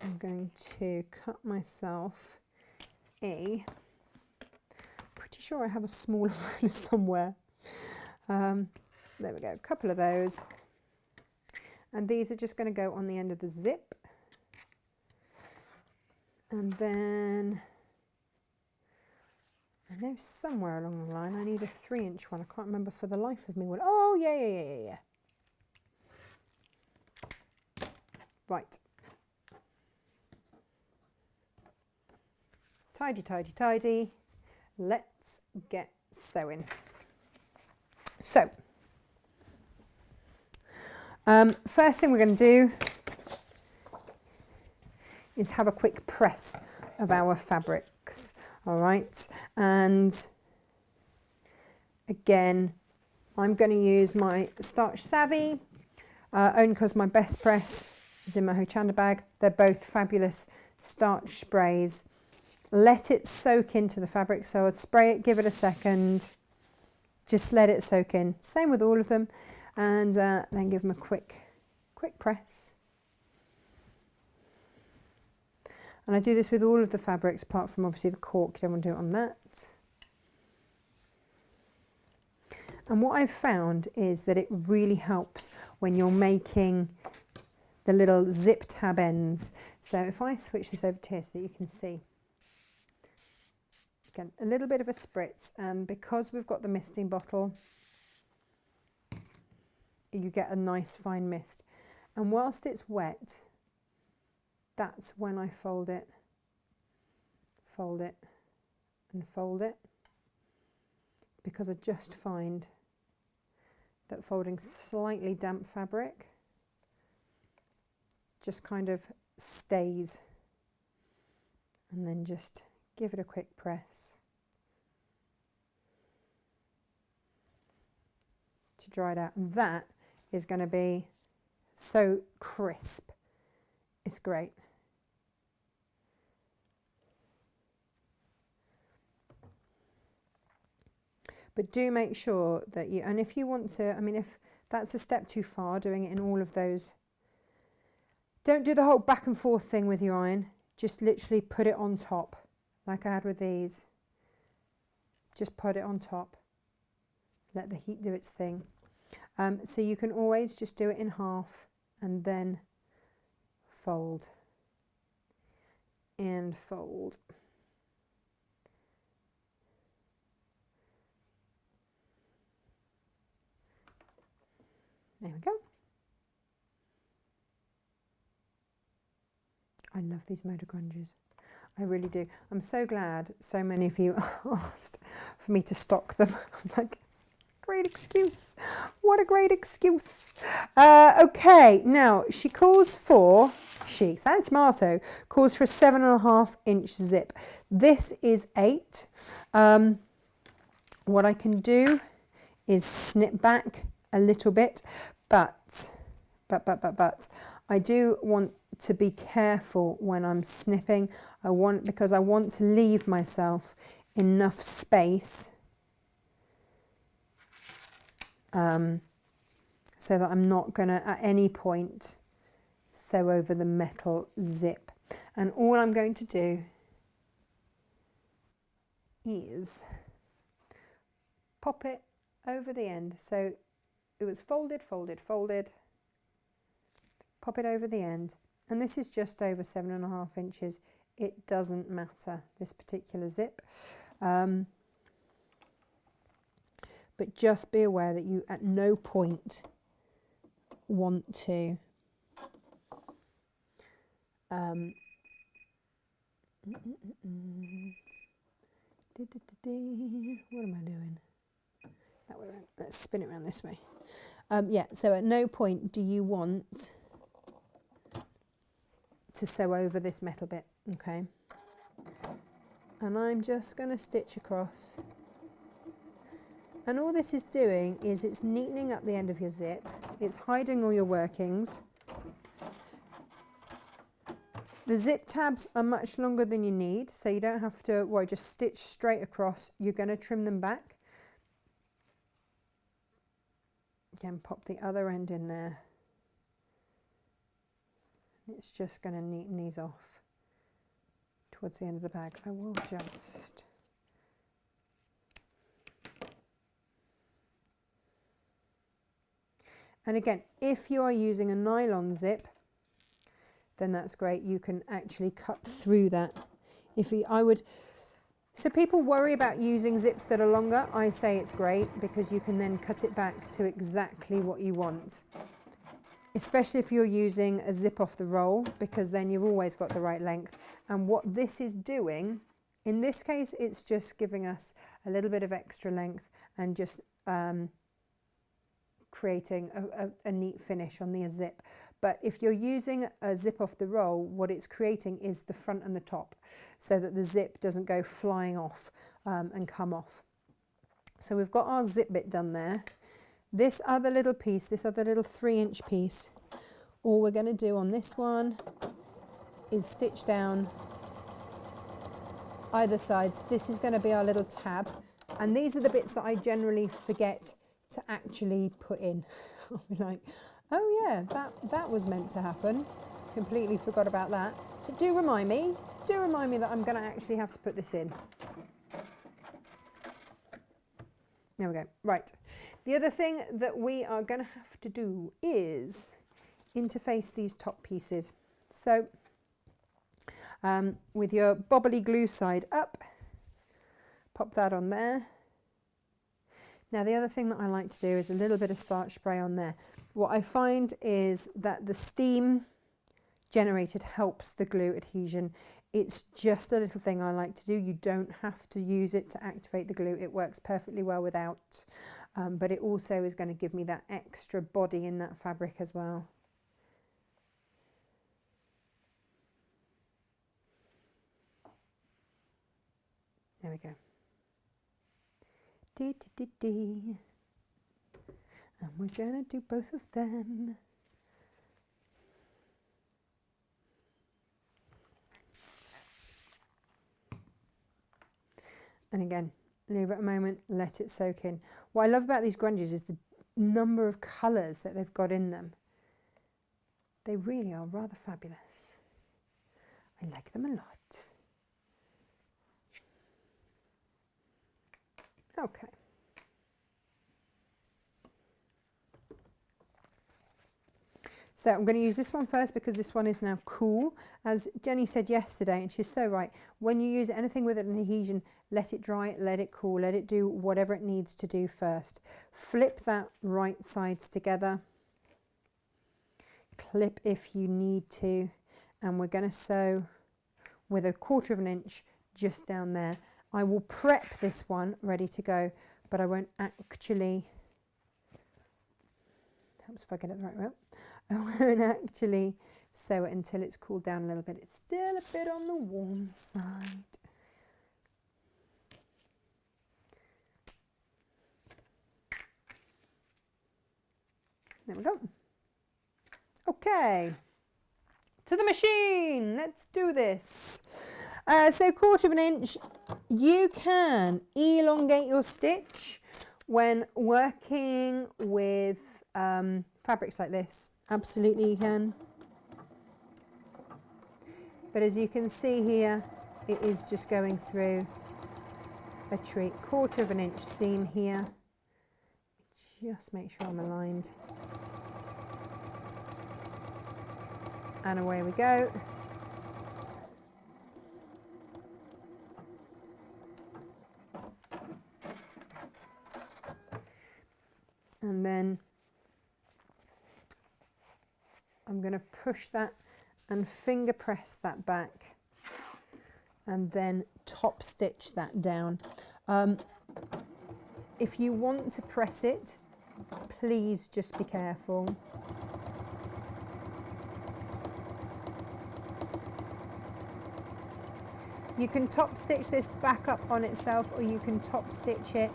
I'm going to cut myself pretty sure I have a smaller ruler somewhere. There we go, a couple of those. And these are just going to go on the end of the zip. And then I know somewhere along the line I need a 3-inch one. I can't remember for the life of me what. Oh, yeah. Right. Tidy, tidy, tidy. Let's get sewing. So, first thing we're going to do is have a quick press of our fabrics. All right, and again, I'm going to use my Starch Savvy, only because my best press is in my Hochanda bag. They're both fabulous starch sprays. Let it soak into the fabric, so I'd spray it, give it a second, just let it soak in. Same with all of them, and then give them a quick press. And I do this with all of the fabrics, apart from obviously the cork. You don't want to do it on that. And what I've found is that it really helps when you're making the little zip tab ends. So if I switch this over to here so that you can see. Again, a little bit of a spritz, and because we've got the misting bottle, you get a nice fine mist. And whilst it's wet, that's when I fold it, and fold it, because I just find that folding slightly damp fabric just kind of stays, and then just give it a quick press to dry it out, and that is going to be so crisp. It's great. But do make sure that you, and if you want to, I mean, if that's a step too far, doing it in all of those, don't do the whole back and forth thing with your iron. Just literally put it on top, like I had with these. Just put it on top. Let the heat do its thing. So you can always just do it in half and then fold and fold. There we go. I love these motor grunges. I really do. I'm so glad so many of you asked for me to stock them. I'm like, great excuse. What a great excuse. Okay, now she calls for, San Tomato calls for a 7.5-inch zip. This is 8. What I can do is snip back a little bit, but I do want to be careful when I'm snipping. Because I want to leave myself enough space so that I'm not going to at any point sew over the metal zip. And all I'm going to do is pop it over the end. So it was folded, folded, folded, pop it over the end. And this is just over 7.5 inches. It doesn't matter, this particular zip. But just be aware that you at no point want to what am I doing? That way around. Let's spin it around this way. Yeah, so at no point do you want to sew over this metal bit, okay? And I'm just going to stitch across. And all this is doing is it's neatening up the end of your zip. It's hiding all your workings. The zip tabs are much longer than you need, so you don't have to worry, just stitch straight across. You're going to trim them back. Again, pop the other end in there. It's just going to neaten these off towards the end of the bag. I will just... And again, if you are using a nylon zip, then that's great. You can actually cut through that. I would So people worry about using zips that are longer. I say it's great because you can then cut it back to exactly what you want. Especially if you're using a zip off the roll, because then you've always got the right length. And what this is doing, in this case, it's just giving us a little bit of extra length and just creating a neat finish on the zip. But if you're using a zip off the roll, what it's creating is the front and the top, so that the zip doesn't go flying off and come off. So we've got our zip bit done there. This other little piece, this other little 3-inch piece, all we're going to do on this one is stitch down either sides. This is going to be our little tab, and these are the bits that I generally forget to actually put in. I'll be like, oh yeah, that was meant to happen. Completely forgot about that. So do remind me that I'm going to actually have to put this in. There we go. Right. The other thing that we are going to have to do is interface these top pieces. So with your bobbly glue side up, pop that on there. Now the other thing that I like to do is a little bit of starch spray on there. What I find is that the steam generated helps the glue adhesion. It's just a little thing I like to do. You don't have to use it to activate the glue. It works perfectly well without, but it also is going to give me that extra body in that fabric as well. There we go. Dee, dee, dee, dee. And we're going to do both of them. And again, leave it a moment, let it soak in. What I love about these grunges is the number of colours that they've got in them. They really are rather fabulous. I like them a lot. Okay. So I'm going to use this one first because this one is now cool. As Jenny said yesterday, and she's so right, when you use anything with an adhesion, let it dry, let it cool, let it do whatever it needs to do first. Flip that right sides together. Clip if you need to. And we're going to sew with 1/4 inch just down there. I will prep this one ready to go, but I won't actually, helps if I get it the right way, I won't actually sew it until it's cooled down a little bit. It's still a bit on the warm side. There we go. Okay, to the machine, let's do this. So 1/4 inch, you can elongate your stitch when working with fabrics like this. Absolutely you can. But as you can see here, it is just going through a treat. 1/4 inch seam here. Just make sure I'm aligned. And away we go. And then I'm going to push that and finger press that back and then top stitch that down. If you want to press it, please just be careful. You can top stitch this back up on itself, or you can top stitch it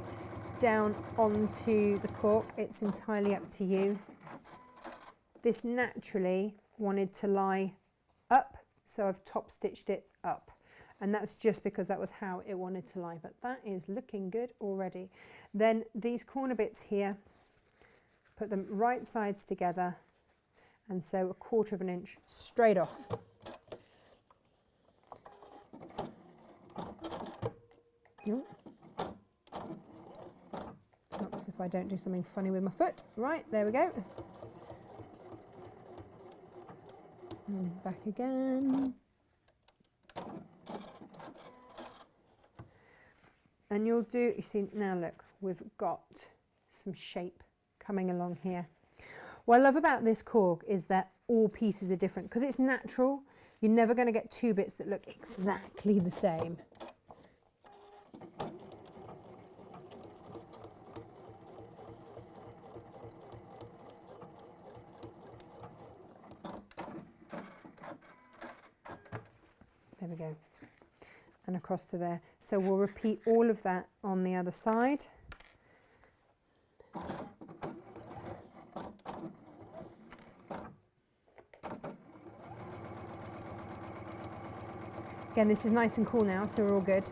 down onto the cork. It's entirely up to you. This naturally wanted to lie up, so I've top stitched it up, and that's just because that was how it wanted to lie, but that is looking good already. Then these corner bits here, put them right sides together and sew 1/4 inch straight off. Oops, if I don't do something funny with my foot. Right, there we go. And back again. And you'll do, you see, now look, we've got some shape coming along here. What I love about this cork is that all pieces are different because it's natural. You're never going to get two bits that look exactly the same. There we go. And across to there. So we'll repeat all of that on the other side. Again, this is nice and cool now, so we're all good.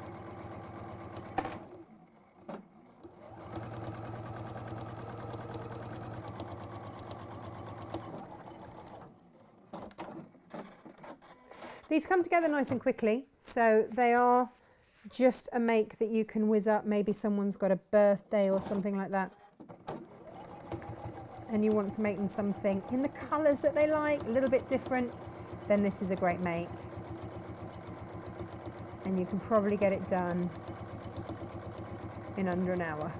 These come together nice and quickly, so they are just a make that you can whiz up. Maybe someone's got a birthday or something like that, and you want to make them something in the colours that they like, a little bit different, then this is a great make. And you can probably get it done in under an hour,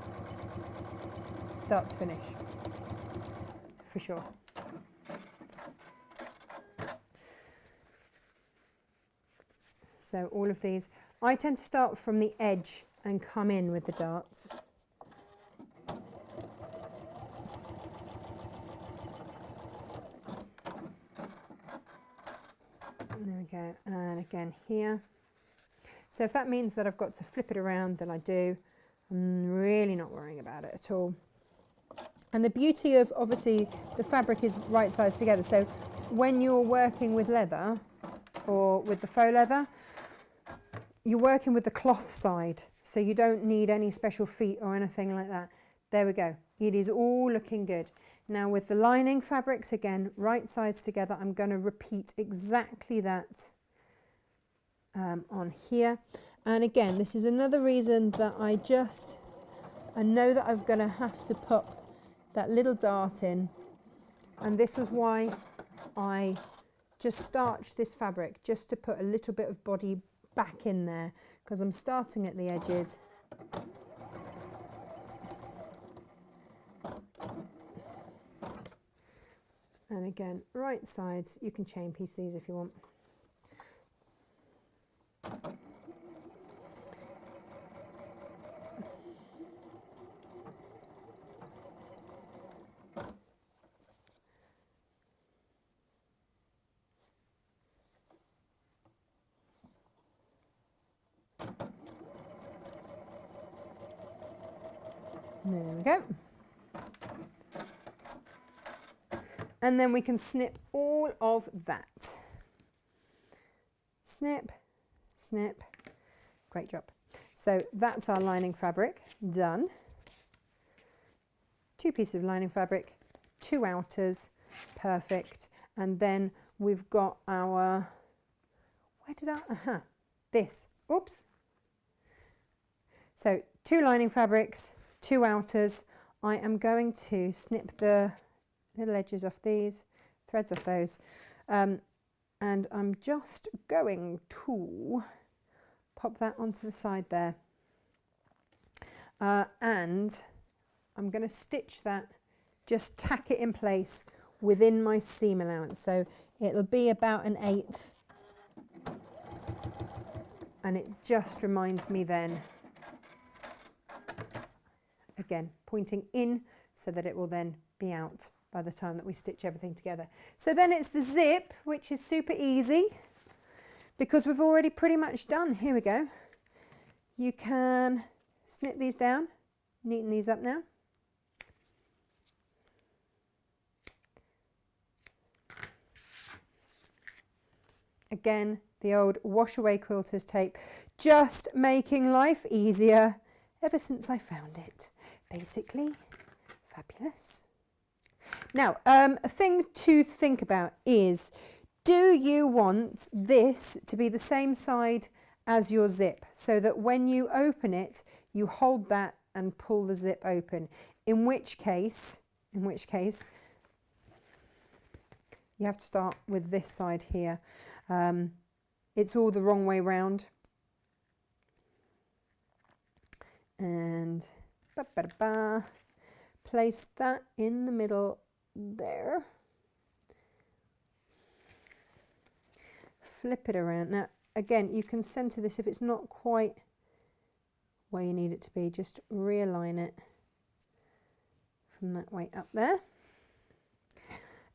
start to finish, for sure. So all of these, I tend to start from the edge and come in with the darts. And there we go, and again here. So if that means that I've got to flip it around, then I do. I'm really not worrying about it at all. And the beauty of, obviously, the fabric is right sides together. So when you're working with leather or with the faux leather, you're working with the cloth side. So you don't need any special feet or anything like that. There we go. It is all looking good. Now with the lining fabrics, again, right sides together, I'm going to repeat exactly that on here. And again, this is another reason that I know that I'm going to have to put that little dart in, and this was why I just starched this fabric, just to put a little bit of body back in there, because I'm starting at the edges. And again, right sides, you can chain piece these if you want. There we go. And then we can snip all of that. Snip, snip. Great job. So that's our lining fabric done. 2 pieces of lining fabric, 2 outers, perfect. And then we've got our, this, oops. So 2 lining fabrics, 2 outers. I am going to snip the little edges off these, threads off those, and I'm just going to pop that onto the side there, and I'm going to stitch that, just tack it in place within my seam allowance, so it'll be about 1/8, and it just reminds me then, again, pointing in so that it will then be out by the time that we stitch everything together. So then it's the zip, which is super easy because we've already pretty much done. Here we go. You can snip these down, neaten these up now. Again, the old wash away quilter's tape, just making life easier ever since I found it. Basically, fabulous. Now, a thing to think about is, do you want this to be the same side as your zip, so that when you open it, you hold that and pull the zip open? In which case, you have to start with this side here. It's all the wrong way round. and place that in the middle there. Flip it around. Now again, you can center this if it's not quite where you need it to be, just realign it from that way up there.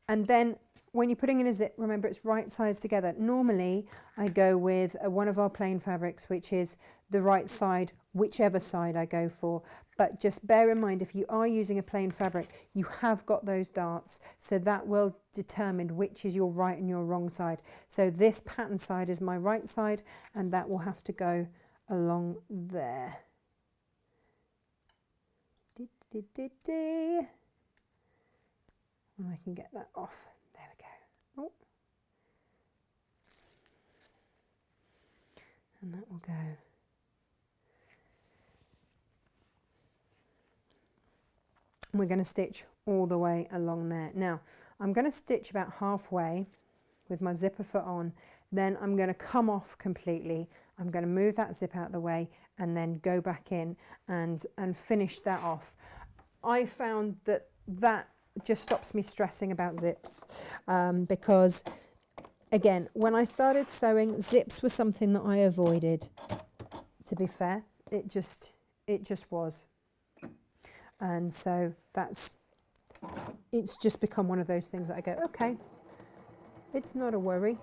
And then when you're putting in a zip, remember it's right sides together. Normally I go with one of our plain fabrics, which is the right side, whichever side I go for. But just bear in mind, if you are using a plain fabric, you have got those darts. So that will determine which is your right and your wrong side. So this pattern side is my right side, and that will have to go along there. And I can get that off. There we go. Oh. And that will go. We're going to stitch all the way along there. Now, I'm going to stitch about halfway with my zipper foot on, then I'm going to come off completely. I'm going to move that zip out of the way and then go back in and finish that off. I found that that just stops me stressing about zips because, again, when I started sewing, zips were something that I avoided. To be fair, it just was. And so it's just become one of those things that I go, okay, it's not a worry.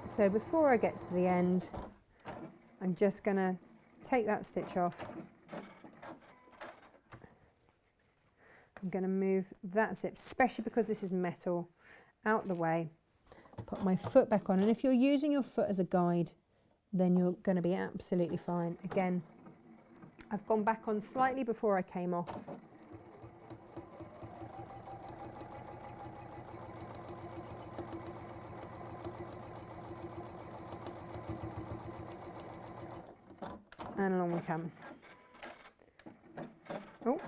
So before I get to the end, I'm just going to take that stitch off. I'm going to move that zip, especially because this is metal, out the way. Put my foot back on, and if you're using your foot as a guide, then you're going to be absolutely fine. Again, I've gone back on slightly before I came off. And along we come. Oh.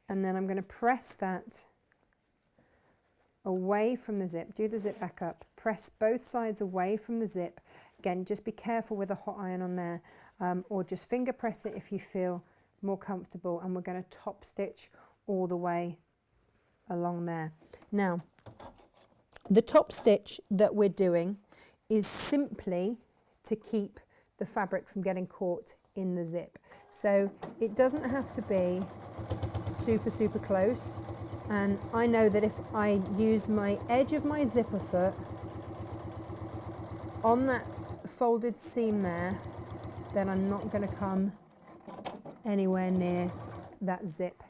And then I'm going to press that away from the zip. Do the zip back up. Press both sides away from the zip. Again, just be careful with a hot iron on there, or just finger press it if you feel more comfortable. And we're going to top stitch all the way along there. Now, the top stitch that we're doing is simply to keep the fabric from getting caught in the zip. So it doesn't have to be super close. And I know that if I use my edge of my zipper foot on that folded seam there, then I'm not going to come anywhere near that zip.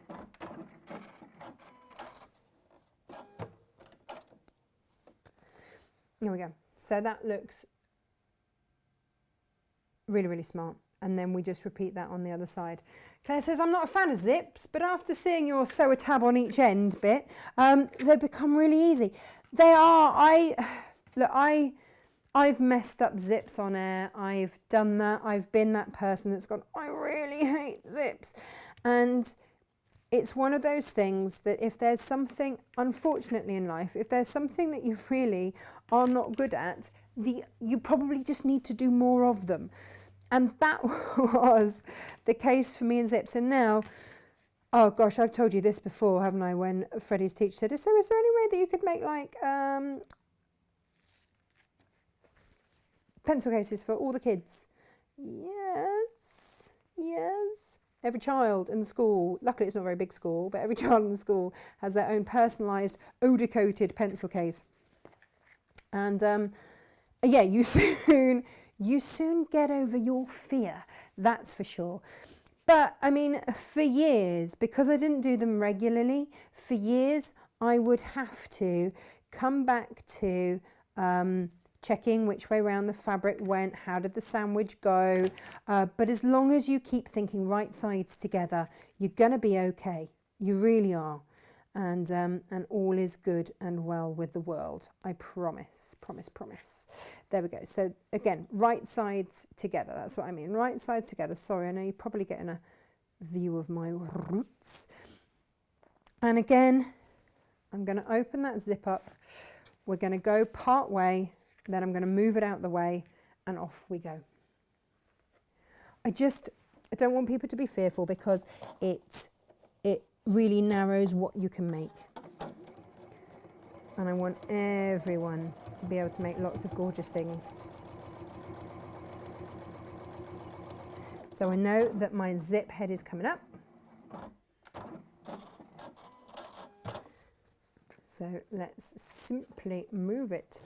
There we go. So that looks really smart. And then we just repeat that on the other side. Claire says, I'm not a fan of zips, but after seeing your sew a tab on each end bit, they've become really easy. They are. I've messed up zips on air. I've done that. I've been that person that's gone, I really hate zips. And it's one of those things that if there's something, unfortunately in life, if there's something that you really are not good at, you probably just need to do more of them. And that was the case for me in zips. And now, oh gosh, I've told you this before, haven't I? When Freddie's teacher said, so is there any way that you could make like pencil cases for all the kids? Yes. Every child in the school, luckily it's not a very big school, but every child in the school has their own personalised odor-coated pencil case. And yeah, you soon get over your fear, that's for sure. But I mean, for years, because I didn't do them regularly, for years I would have to come back to checking which way around the fabric went, how did the sandwich go, but as long as you keep thinking right sides together, you're going to be okay. You really are. And all is good and well with the world. I promise. There we go. So again, right sides together. That's what I mean. Right sides together. Sorry, I know you're probably getting a view of my roots. And again, I'm going to open that zip up. We're going to go part way Then I'm going to move it out the way and off we go. I don't want people to be fearful because it really narrows what you can make. And I want everyone to be able to make lots of gorgeous things. So I know that my zip head is coming up. So let's simply move it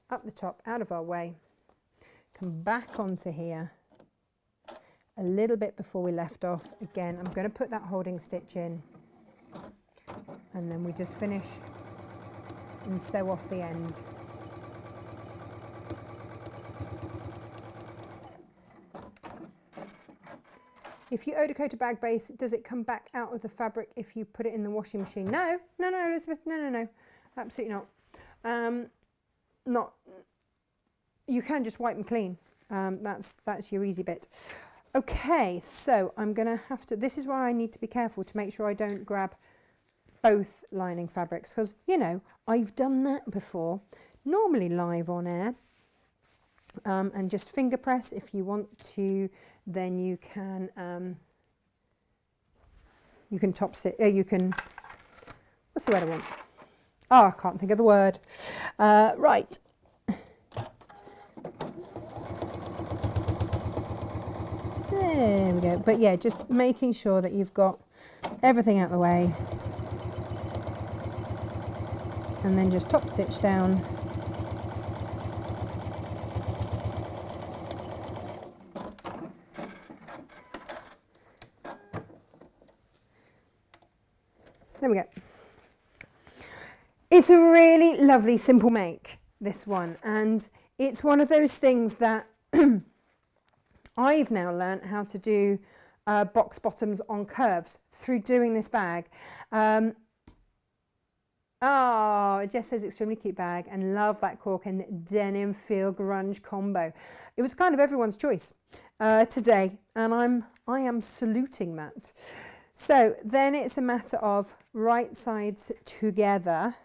up the top, out of our way, come back onto here a little bit before we left off. Again, I'm going to put that holding stitch in, and then we just finish and sew off the end. If you eau-de-coat a bag base, does it come back out of the fabric if you put it in the washing machine? No, no, no, Elizabeth, no, no, no, absolutely not. You can just wipe them clean. That's your easy bit. Okay, so I'm going to have to, this is where I need to be careful to make sure I don't grab both lining fabrics, because, you know, I've done that before, normally live on air. And just finger press if you want to, then you can top stitch, you can, what's the word I want? Oh, I can't think of the word. Right. There we go. But yeah, just making sure that you've got everything out of the way. And then just top stitch down. There we go. It's a really lovely, simple make, this one. And it's one of those things that I've now learnt how to do box bottoms on curves through doing this bag. Oh, Jess says extremely cute bag and love that cork and denim feel grunge combo. It was kind of everyone's choice today, and I am saluting that. So then it's a matter of right sides together.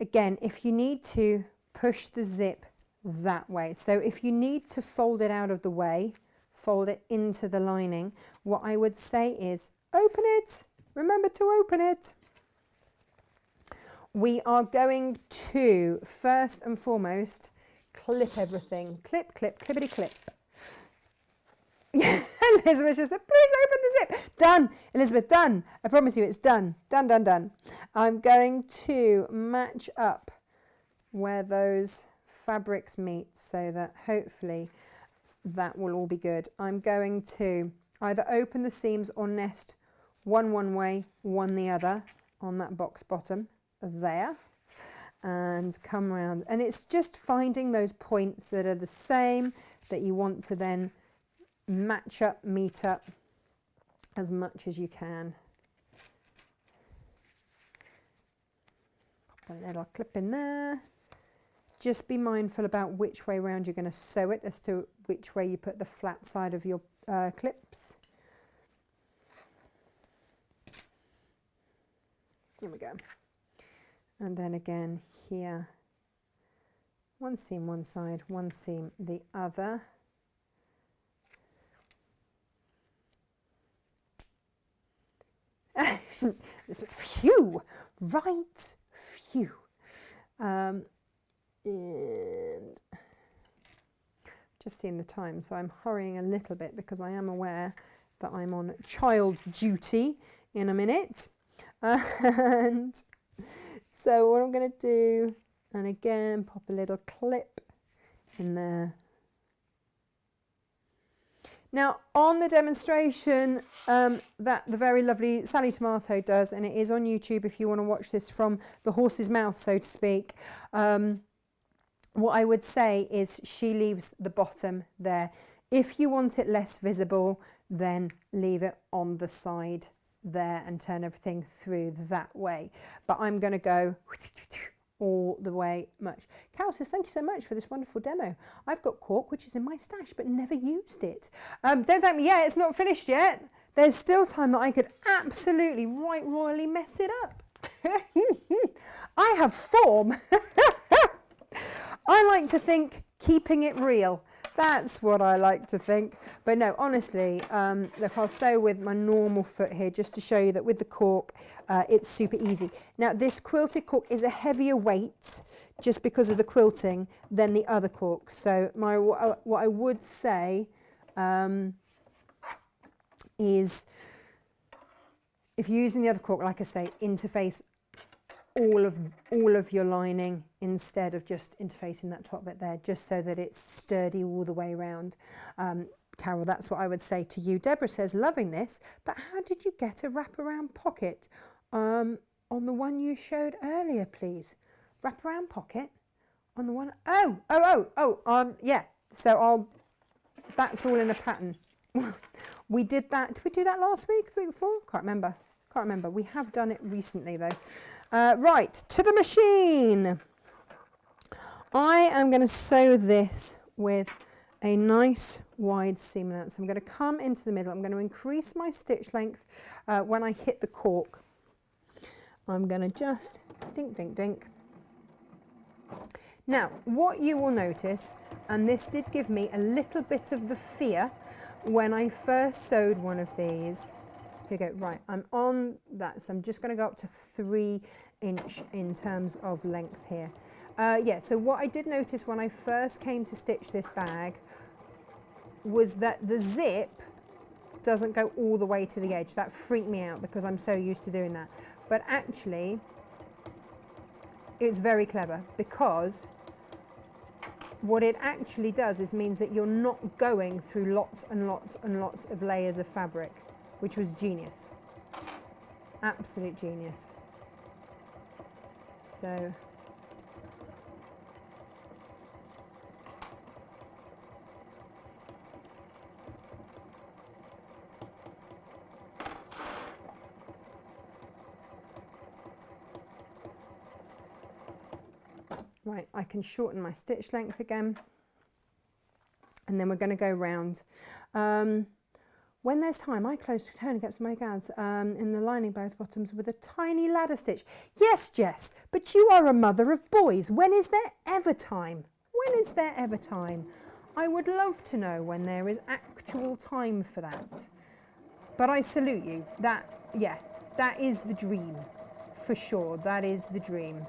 Again, if you need to push the zip that way. So if you need to fold it out of the way, fold it into the lining, what I would say is open it. Remember to open it. We are going to, first and foremost, clip everything. Clip, clip, clippity clip. Yeah, Elizabeth just said, please open the zip. Done, Elizabeth, done. I promise you it's done. Done, done, done. I'm going to match up where those fabrics meet so that hopefully that will all be good. I'm going to either open the seams or nest one way, one the other on that box bottom there, and come around. And it's just finding those points that are the same that you want to then match up, meet up as much as you can. Pop a little clip in there. Just be mindful about which way around you're going to sew it as to which way you put the flat side of your clips. Here we go. And then again here, one seam one side, one seam the other. Phew, right, phew. And just seeing the time, so I'm hurrying a little bit because I am aware that I'm on child duty in a minute. And so what I'm going to do, and again, pop a little clip in there. Now, on the demonstration that the very lovely Sally Tomato does, and it is on YouTube if you want to watch this from the horse's mouth, so to speak, what I would say is she leaves the bottom there. If you want it less visible, then leave it on the side there and turn everything through that way. But I'm going to go all the way much. Carol says, thank you so much for this wonderful demo. I've got cork, which is in my stash, but never used it. Don't thank me yet, it's not finished yet. There's still time that I could absolutely right royally mess it up. I have form. I like to think keeping it real. That's what I like to think. But no, honestly, look, I'll sew with my normal foot here just to show you that with the cork, it's super easy. Now, this quilted cork is a heavier weight just because of the quilting than the other corks. So what I would say is if you're using the other cork, like I say, interface all of your lining instead of just interfacing that top bit there, just so that it's sturdy all the way around. Carol, that's what I would say to you. Deborah says, loving this, but how did you get a wraparound pocket on the one you showed earlier, please? Wraparound pocket on the one, yeah, so that's all in a pattern. We did that, did we do that last week, the week before? Can't remember. We have done it recently though. Right, to the machine. I am going to sew this with a nice wide seam allowance. I'm going to come into the middle. I'm going to increase my stitch length when I hit the cork. I'm going to just dink, dink, dink. Now, what you will notice, and this did give me a little bit of the fear when I first sewed one of these. Here we go, right, I'm on that, so I'm just going to go up to 3 inch in terms of length here. Yeah, so what I did notice when I first came to stitch this bag was that the zip doesn't go all the way to the edge. That freaked me out because I'm so used to doing that. But actually, it's very clever because what it actually does is means that you're not going through lots and lots and lots of layers of fabric, which was genius. Absolute genius. So right, I can shorten my stitch length again, and then we're going to go round. When there's time, I close tourniquets my gowns in the lining both bottoms with a tiny ladder stitch. Yes, Jess, but you are a mother of boys. When is there ever time? When is there ever time? I would love to know when there is actual time for that. But I salute you. Yeah, that is the dream, for sure. That is the dream.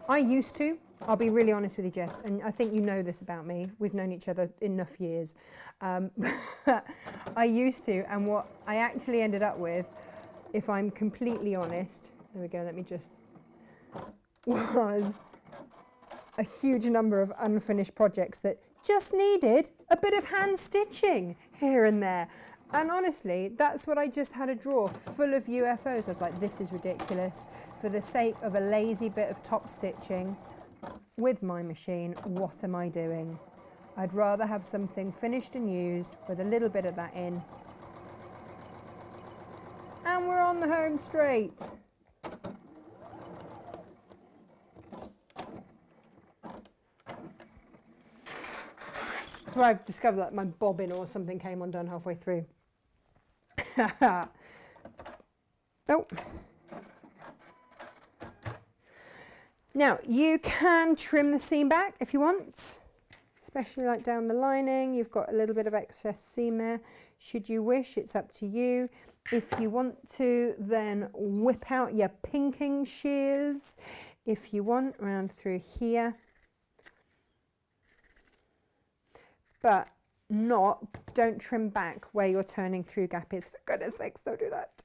I used to, I'll be really honest with you, Jess, and I think you know this about me. We've known each other enough years. I used to, and what I actually ended up with, if I'm completely honest, there we go, let me just, was a huge number of unfinished projects that just needed a bit of hand stitching here and there. And honestly, that's what I just had a drawer full of UFOs. I was like, this is ridiculous. For the sake of a lazy bit of top stitching with my machine, what am I doing? I'd rather have something finished and used with a little bit of that in. And we're on the home straight. That's where I've discovered that my bobbin or something came undone halfway through. Oh. Now you can trim the seam back if you want, especially like down the lining. You've got a little bit of excess seam there. Should you wish, it's up to you. If you want to, then whip out your pinking shears if you want, round through here. But don't trim back where your turning through gap is. For goodness sakes, don't do that.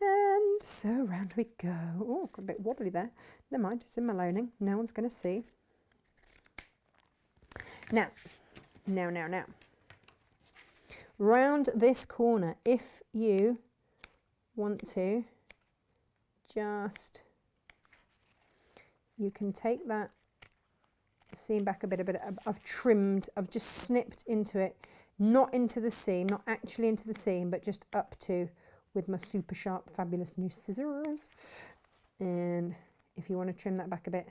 And so round we go. Oh, got a bit wobbly there. Never mind, it's in my loaning. No one's going to see. Now. Round this corner, if you want to, you can take that seam back a bit. I've just snipped into it, not into the seam, not actually into the seam, but just up to with my super sharp, fabulous new scissors. And if you want to trim that back a bit,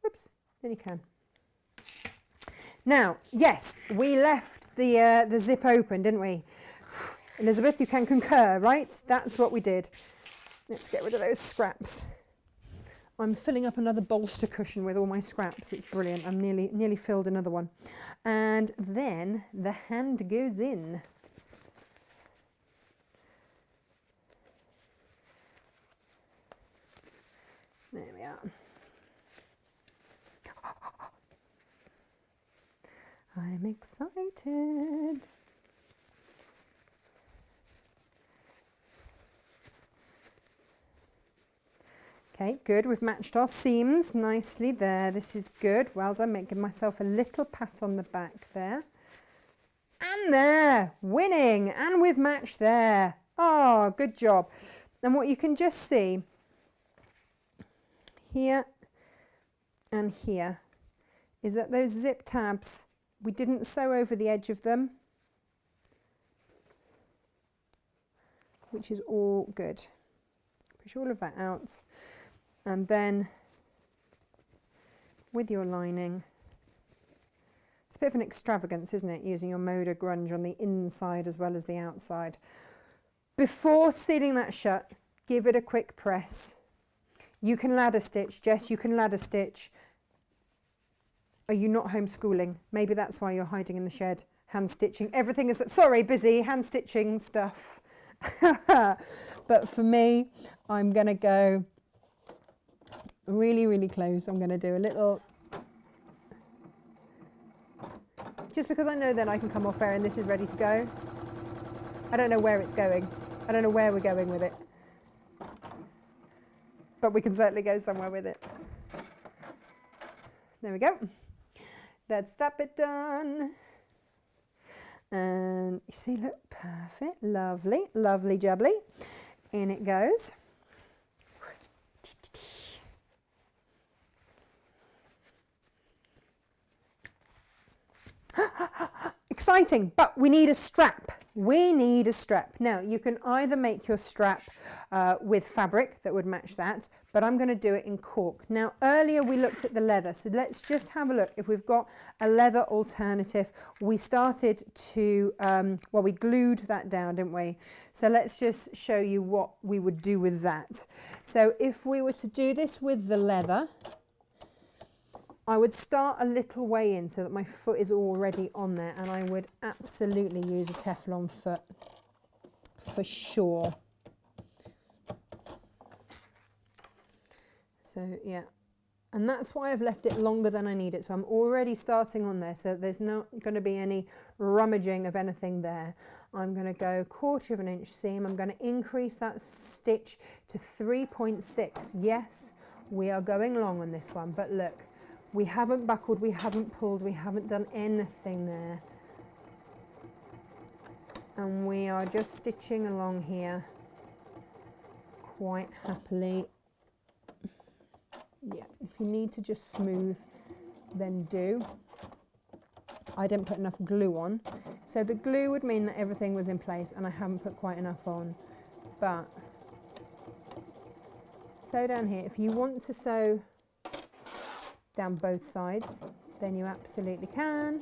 whoops, then you can. Now, yes, we left the zip open, didn't we? Elizabeth, you can concur, right? That's what we did. Let's get rid of those scraps. I'm filling up another bolster cushion with all my scraps. It's brilliant. I'm nearly filled another one. And then the hand goes in. There we are. I'm excited. Okay, good. We've matched our seams nicely there. This is good. Well done. Making myself a little pat on the back there. And there, winning. And we've matched there. Oh, good job. And what you can just see here and here is that those zip tabs, we didn't sew over the edge of them, which is all good. Push all of that out, and then with your lining, it's a bit of an extravagance, isn't it, using your Moda grunge on the inside as well as the outside. Before sealing that shut, give it a quick press. You can ladder stitch, Jess, you can ladder stitch. Are you not homeschooling? Maybe that's why you're hiding in the shed, hand stitching. Everything is, sorry, busy, hand stitching stuff. But for me, I'm going to go really, really close. I'm going to do a little, just because I know then I can come off air and this is ready to go. I don't know where it's going. I don't know where we're going with it. But we can certainly go somewhere with it. There we go. That's that bit done. And you see, look, perfect, lovely, lovely jubbly. In it goes. Exciting, but we need a strap. We need a strap. Now, you can either make your strap with fabric that would match that, but I'm going to do it in cork. Now, earlier we looked at the leather, so let's just have a look. If we've got a leather alternative, we started to, well, we glued that down, didn't we? So let's just show you what we would do with that. So if we were to do this with the leather, I would start a little way in so that my foot is already on there, and I would absolutely use a Teflon foot for sure. So yeah, and that's why I've left it longer than I need it. So I'm already starting on there, so there's not going to be any rummaging of anything there. I'm going to go 1/4 inch seam. I'm going to increase that stitch to 3.6. Yes, we are going long on this one, but look. We haven't buckled, we haven't pulled, we haven't done anything there. And we are just stitching along here quite happily. Yeah, if you need to just smooth, then do. I didn't put enough glue on. So the glue would mean that everything was in place, and I haven't put quite enough on. But sew down here. If you want to sew down both sides, then you absolutely can,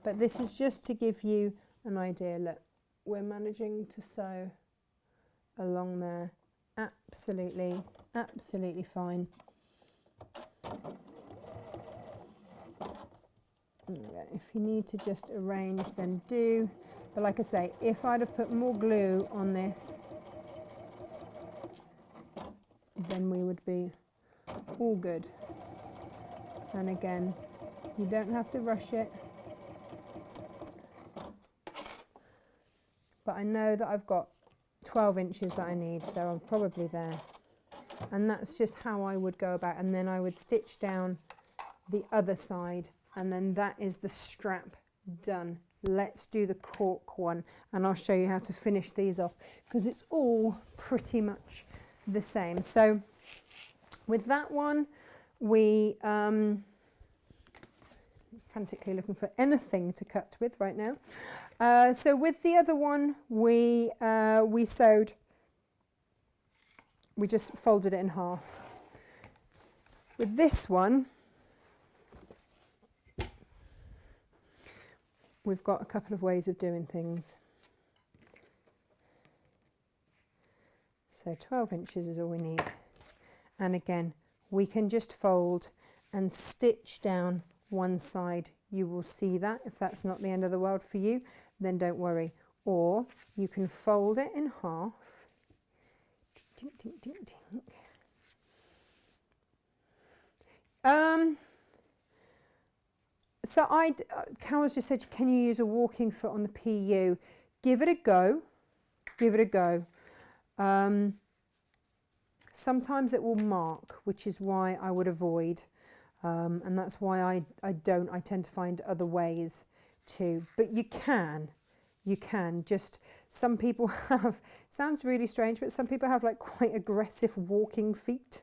but this is just to give you an idea. Look, we're managing to sew along there absolutely fine. If you need to just arrange, then do, but like I say, if I'd have put more glue on this, then we would be all good. And again, you don't have to rush it. But I know that I've got 12 inches that I need, so I'm probably there. And that's just how I would go about, and then I would stitch down the other side, and then that is the strap done. Let's do the cork one, and I'll show you how to finish these off, because it's all pretty much the same. So with that one, we frantically looking for anything to cut with right now. So with the other one, we sewed, we just folded it in half. With this one, we've got a couple of ways of doing things. So 12 inches is all we need. And again, we can just fold and stitch down one side. You will see that. If that's not the end of the world for you, then don't worry. Or you can fold it in half. Tink, tink, tink, tink. So Carol's just said, can you use a walking foot on the PU? Give it a go. Give it a go. Sometimes it will mark, which is why I would avoid. And that's why I don't. I tend to find other ways to. But you can. You can. Just some people have, sounds really strange, but some people have like quite aggressive walking feet.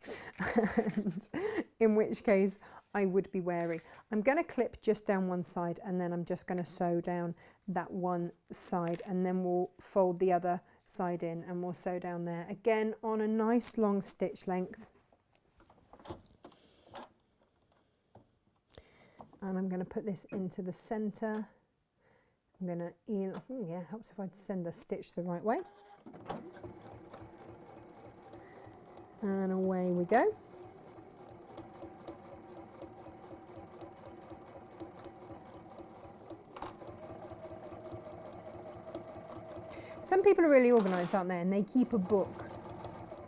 And in which case I would be wary. I'm going to clip just down one side and then I'm just going to sew down that one side and then we'll fold the other side in and we'll sew down there. Again on a nice long stitch length. And I'm going to put this into the center. I'm going to, yeah, helps if I send the stitch the right way. And away we go. Some people are really organised, aren't they? And they keep a book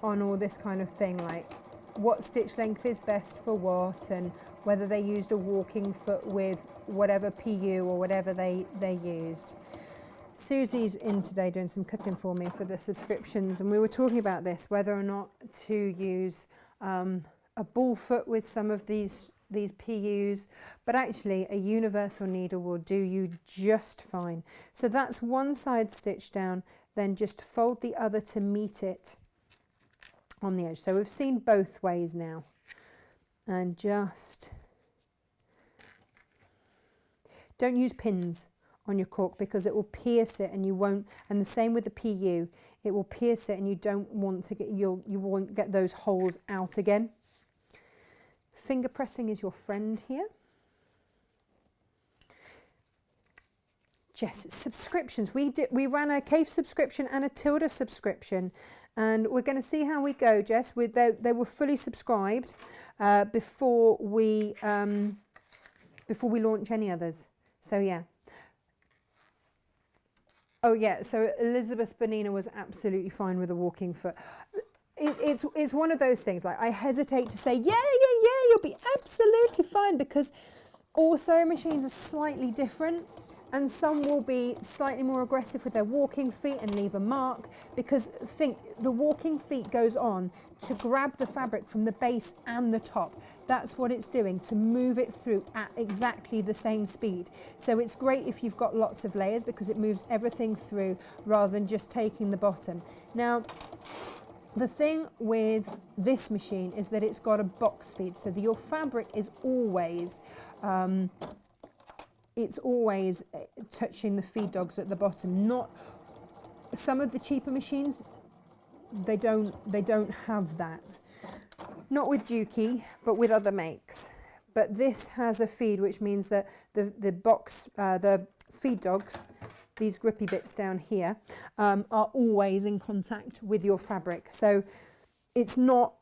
on all this kind of thing, like what stitch length is best for what, and whether they used a walking foot with whatever PU or whatever they used. Susie's in today doing some cutting for me for the subscriptions, and we were talking about this, whether or not to use a ball foot with some of these PUs, but actually a universal needle will do you just fine. So that's one side stitch down, then just fold the other to meet it on the edge. So we've seen both ways now, and just don't use pins on your cork because it will pierce it and you won't, and the same with the PU, it will pierce it and you don't want to get, you won't get those holes out again. Finger pressing is your friend here. Jess, subscriptions. We ran a Cave subscription and a Tilda subscription, and we're going to see how we go, Jess. They were fully subscribed before we launch any others. So yeah. Oh yeah. So Elizabeth Bonina was absolutely fine with a walking foot. It's one of those things. Like I hesitate to say yeah, you'll be absolutely fine, because all sewing machines are slightly different. And some will be slightly more aggressive with their walking feet and leave a mark, because think the walking feet goes on to grab the fabric from the base and the top. That's what it's doing, to move it through at exactly the same speed. So it's great if you've got lots of layers because it moves everything through rather than just taking the bottom. Now, the thing with this machine is that it's got a box feed, so that your fabric is always it's always touching the feed dogs at the bottom. Not some of the cheaper machines, they don't have that. Not with Dukey, but with other makes. But this has a feed, which means that the feed dogs, these grippy bits down here, are always in contact with your fabric. So it's not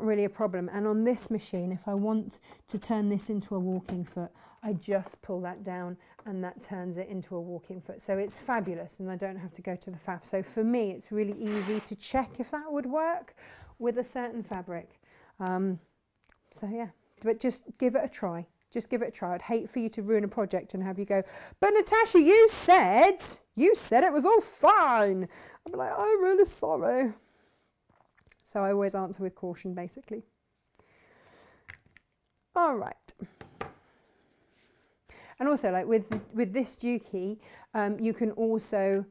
really a problem. And on this machine, if I want to turn this into a walking foot, I just pull that down and that turns it into a walking foot. So it's fabulous and I don't have to go to the faff. So for me, it's really easy to check if that would work with a certain fabric. So yeah, but just give it a try. Just give it a try. I'd hate for you to ruin a project and have you go, but Natasha, you said it was all fine. I'd be like, I'm really sorry. So I always answer with caution, basically. All right. And also, like with this Dukey, you can also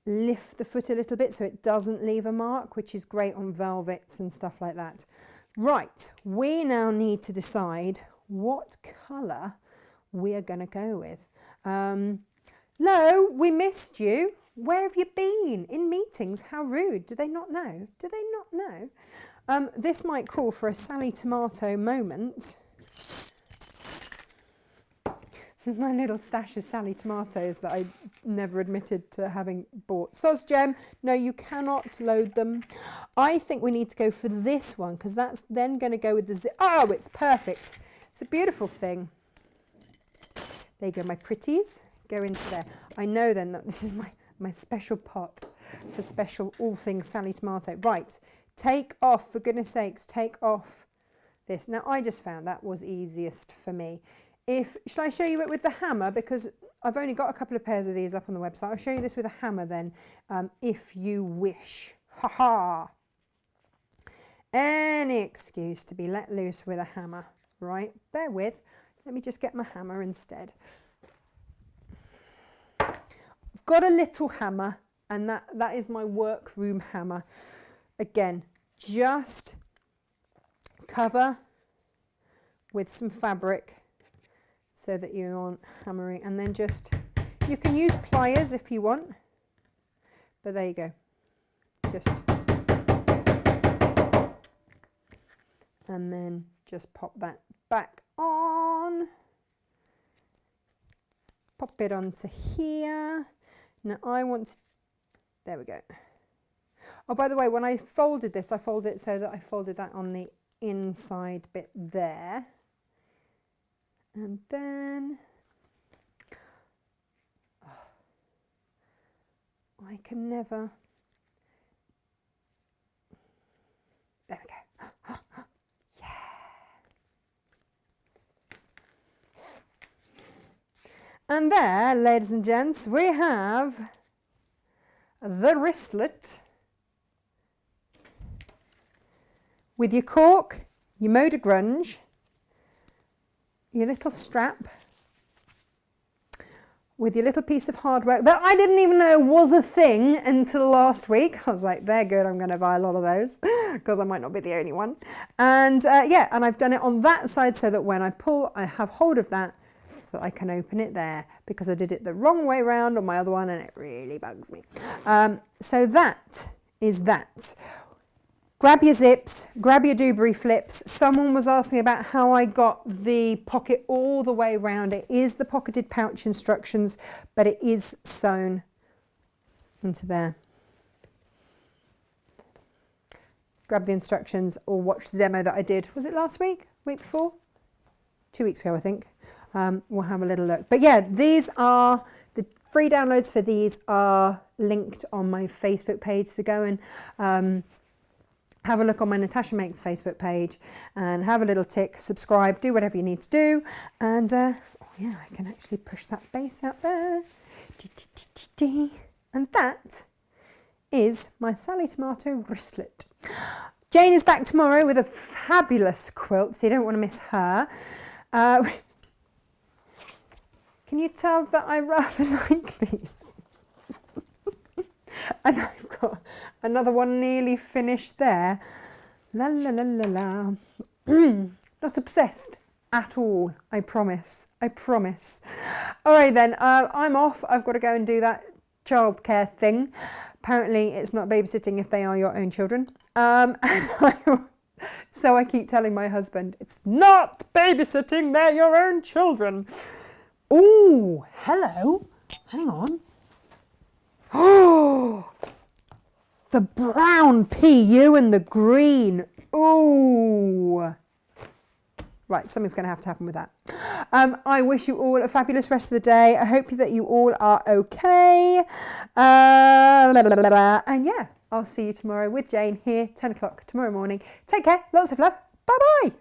lift the foot a little bit so it doesn't leave a mark, which is great on velvets and stuff like that. Right, we now need to decide what colour we are going to go with. Lo, we missed you. Where have you been? In meetings? How rude. Do they not know? Do they not know? This might call for a Sally Tomato moment. This is my little stash of Sally tomatoes that I never admitted to having bought. Soz Gem, no, you cannot load them. I think we need to go for this one because that's then going to go with the zip. Oh, it's perfect. It's a beautiful thing. There you go, my pretties go into there. I know then that this is my special pot for special all things Sally tomato. Right, take off, for goodness sakes, take off this. Now, I just found that was easiest for me. Shall I show you it with the hammer? Because I've only got a couple of pairs of these up on the website. I'll show you this with a hammer then, if you wish. Ha ha! Any excuse to be let loose with a hammer, right? Bear with. Let me just get my hammer instead. I've got a little hammer, and that is my workroom hammer. Again, just cover with some fabric so that you aren't hammering, and then just, you can use pliers if you want, but there you go, just, and then just pop that back on, pop it onto here. Now I want to, there we go. Oh, by the way, when I folded this, I folded it so that I folded that on the inside bit there. And then I can never, there we go. Yeah. And there, ladies and gents, we have the wristlet with your cork, your mot de grunge, your little strap, with your little piece of hard work that I didn't even know was a thing until last week. I was like, they're good, I'm going to buy a lot of those because I might not be the only one. And yeah, and I've done it on that side so that when I pull, I have hold of that so that I can open it there, because I did it the wrong way round on my other one and it really bugs me. So that is that. Grab your zips, grab your Dewberry flips. Someone was asking about how I got the pocket all the way around. It is the pocketed pouch instructions, but it is sewn into there. Grab the instructions or watch the demo that I did. Was it last week? Week before? 2 weeks ago, I think. We'll have a little look. But yeah, these are, the free downloads for these are linked on my Facebook page. So go and have a look on my Natasha Makes Facebook page and have a little tick, subscribe, do whatever you need to do. And oh yeah, I can actually push that base out there. And that is my Sally Tomato wristlet. Jane is back tomorrow with a fabulous quilt, so you don't want to miss her. Can you tell that I rather like these? And I've got another one nearly finished there. La la la la la. Not obsessed at all, I promise. I promise. All right then, I'm off. I've got to go and do that childcare thing. Apparently it's not babysitting if they are your own children. So I keep telling my husband, it's not babysitting, they're your own children. Oh, hello. Hang on. Oh, the brown PU and the green. Oh, right, something's going to happen with that. I wish you all a fabulous rest of the day. I hope that you all are okay. And yeah, I'll see you tomorrow with Jane here, 10 o'clock tomorrow morning. Take care, lots of love. Bye-bye.